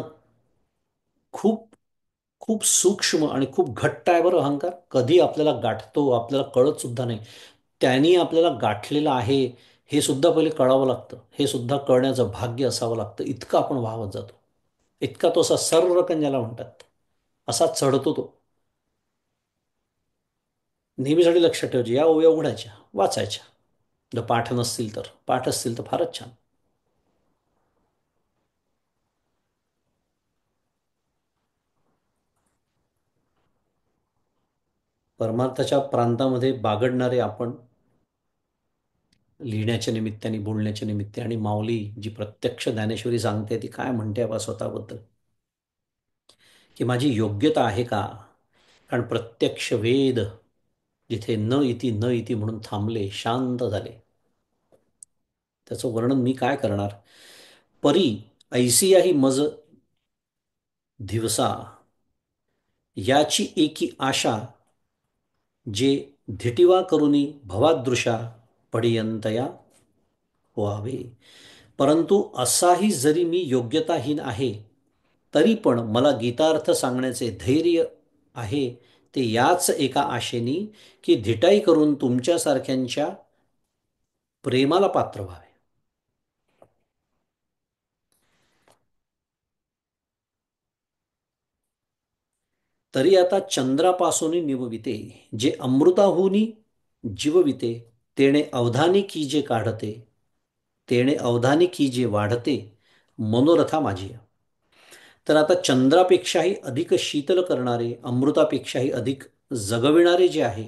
खूप खूप सूक्ष्म आणि खूप घट्ट आहे बरं अहंकार. कधी आपल्याला गाठतो आपल्याला कळत सुद्धा नाही. त्यांनी आपल्याला गाठलेलं आहे हे सुद्धा पहिले कळावं लागतं. हे सुद्धा कळण्याचं भाग्य असावं लागतं. इतकं आपण वाहवत जातो. इतका तो असा सर्रकन ज्याला म्हणतात, असा चढतो तो. नेहमीसाठी लक्षात ठेवायचे, या ओव्या उघडायच्या वाचायच्या. जर पाठ नसतील तर, पाठ असतील तर फारच छान. परमार्थाच्या प्रांतामध्ये बागडणारे आपण, लिहिण्याच्या निमित्ताने, बोलण्याच्या निमित्ताने. आणि माऊली जी प्रत्यक्ष ज्ञानेश्वरी सांगते ती काय म्हणते बा स्वतःबद्दल, की माझी योग्यता आहे का? कारण प्रत्यक्ष वेद जिथे न इति न इति म्हणून थांबले, शांत झाले, त्याचं वर्णन मी काय करणार? परी ऐसियाही मज दिवसा, याची एकी आशा, जे धिटिवा करुनी भवादृशा पडियंतया व्हावे. परंतु असाही जरी मी योग्यताहीन आहे, तरी पण मला गीतार्थ सांगण्याचे धैर्य आहे, ते याच एका आशेनी की धिटाई करून तुमच्यासारख्यांच्या प्रेमाला पात्र व्हावे. तरी आता चंद्रापासून निवविते, जे अमृताहुनी जीवविते, तेणे अवधानी की जे काढते, तेणे अवधानी की जे वाढते, मनोरथा माझी. तर आता चंद्रापेक्षाही अधिक शीतल करणारे, अमृतापेक्षाही अधिक जगविणारे जे आहे,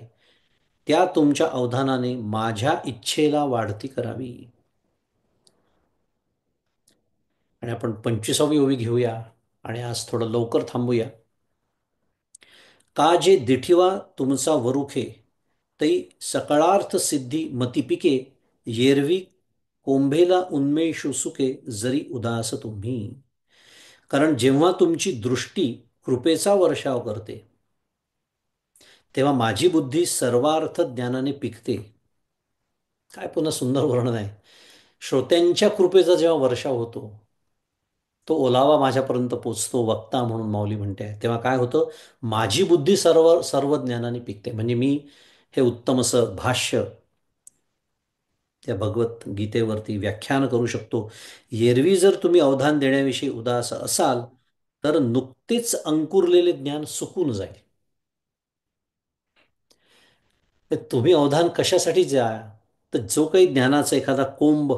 त्या तुमच्या अवधानाने माझ्या इच्छेला वाढती करावी. आणि आपण 25वी ओवी घेऊया आणि आज थोडं लवकर थांबूया. का जे दिठीवा तुमचा वरुखे, तै सकळार्थ सिद्धी मतिपिके, येरवी कोंभेला उन्मेषु सुखे, जरी उदास तुम्ही. कारण जेव्हा तुमची दृष्टी कृपेचा वर्षाव करते, तेव्हा माझी बुद्धी सर्वार्थ ज्ञानाने पिकते. काय पुन्हा सुंदर वर्णन आहे. श्रोत्यांच्या कृपेचा जेव्हा वर्षाव होतो, तो ओलावा माझ्यापर्यंत पोचतो वक्ता म्हणून माऊली म्हणते, तेव्हा काय होतं? माझी बुद्धी सर्व सर्व ज्ञानाने पिकते. म्हणजे मी हे उत्तम असं भाष्य त्या भगवत गीतेवरती व्याख्यान करू शकतो. एरवी जर तुम्ही अवधान देण्याविषयी उदास असाल, तर नुकतेच अंकुरलेले ज्ञान सुकून जाईल. तर तुम्ही अवधान कशासाठी द्या? तर जो काही ज्ञानाचा एखादा कोंब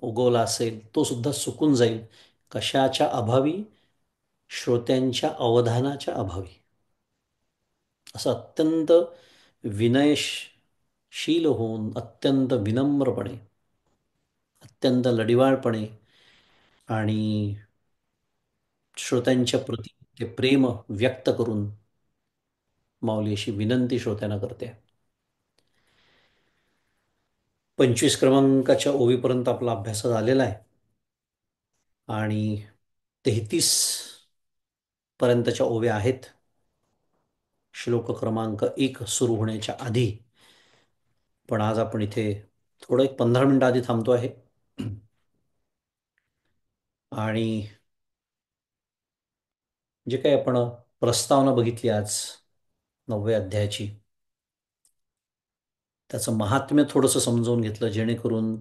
उगवला असेल तो सुद्धा सुकून जाईल. कशाच्या अभावी? श्रोत्यांच्या अवधानाच्या अभावी. असं अत्यंत विनयशील होऊन, अत्यंत विनम्रपणे, अत्यंत लढिवाळपणे आणि श्रोत्यांच्या प्रती ते प्रेम व्यक्त करून माऊली अशी विनंती श्रोत्यांना करते. 25 क्रमांकाच्या ओवीपर्यंत आपला अभ्यास झालेला आहे आणि 33 पर्यंतच्या ओव्या आहेत. श्लोक क्रमांक 1 सुरू होण्याच्या आधी. पण आज आपण इथे थोडं एक 15 मिनिटं आधी थांबतो आहे. आणि जे काही आपण प्रस्तावना बघितली आज 9व्या अध्यायाची, त्याचं महात्म्य थोडंसं समजावून घेतलं, जेणेकरून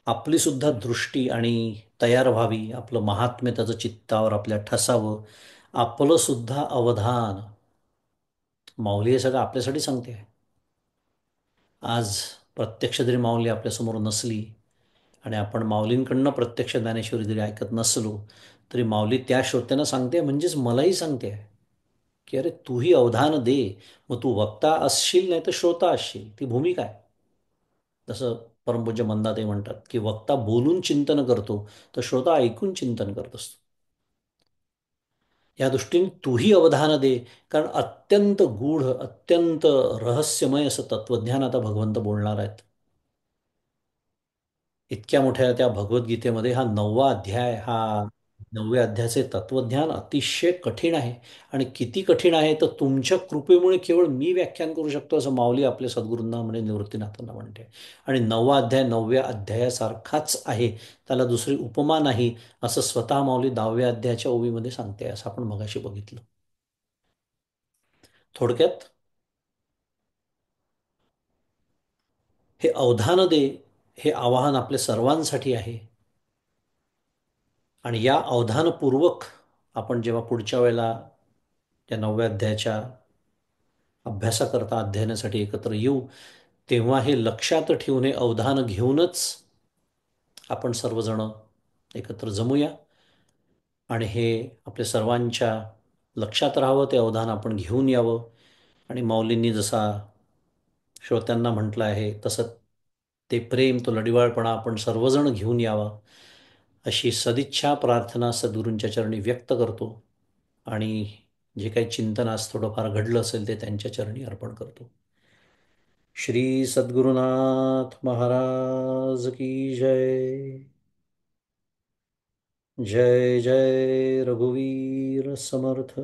आपली सुद्धा दृष्टी आणि तयार व्हावी, आपलं महात्म्य त्याचं चित्तावर आपल्या ठसावं, आपलं सुद्धा अवधान. माऊली हे सगळं आपल्यासाठी सांगते आहे. आज प्रत्यक्ष जरी माऊली आपल्यासमोर नसली आणि आपण माऊलींकडनं प्रत्यक्ष ज्ञानेश्वरी जरी ऐकत नसलो, तरी माऊली त्या श्रोत्यांना सांगते, म्हणजेच मलाही सांगते आहे की अरे तूही अवधान दे. मग तू वक्ता असशील नाही तर श्रोता असशील, ती भूमिका आहे. जसं परमपूज्य मंदाते म्हणतात की वक्ता बोलून चिंतन करतो, तर श्रोता ऐकून चिंतन करत असतो. या दृष्टीने तूही अवधान दे. कारण अत्यंत गूढ, अत्यंत रहस्यमय असं तत्वज्ञान आता भगवंत बोलणार आहेत. इतक्या मोठ्या त्या भगवद्गीतेमध्ये हा 9वा अध्याय, हा 9व्या अध्यायाचे तत्वज्ञान अतिशय कठीण आहे. आणि किती कठीण आहे तर तुमच्या कृपेमुळे केवळ मी व्याख्यान करू शकतो, असं माऊली आपल्या सद्गुरूंना म्हणजे निवृत्तीनाथांना म्हणते. आणि 9वा अध्याय 9व्या अध्यायासारखाच आहे, त्याला दुसरी उपमा नाही, असं स्वतः माऊली 10व्या अध्यायाच्या ओवीमध्ये सांगते, असं आपण मगाशी बघितलं. थोडक्यात हे अवधान दे, हे आवाहन आपल्या सर्वांसाठी आहे. आणि या अवधानपूर्वक आपण जेव्हा पुढच्या वेळेला या 9व्या अध्यायाच्या अभ्यासाकरता अध्ययनासाठी एकत्र येऊ, तेव्हा हे लक्षात ठेवून, हे अवधान घेऊनच आपण सर्वजण एकत्र जमूया. आणि हे आपल्या सर्वांच्या लक्षात राहावं, ते अवधान आपण घेऊन यावं. आणि माऊलींनी जसा श्रोत्यांना म्हटलं आहे तसं ते प्रेम, तो लडिवाळपणा आपण सर्वजण घेऊन यावा, अशी सदिच्छा प्रार्थना सद्गुरूंच्या चरणी व्यक्त करतो. आणि जे काही चिंतन आज थोडंफार घडलं असेल ते त्यांच्या चरणी अर्पण करतो. श्री सद्गुरुनाथ महाराज की जय. जय जय रघुवीर समर्थ.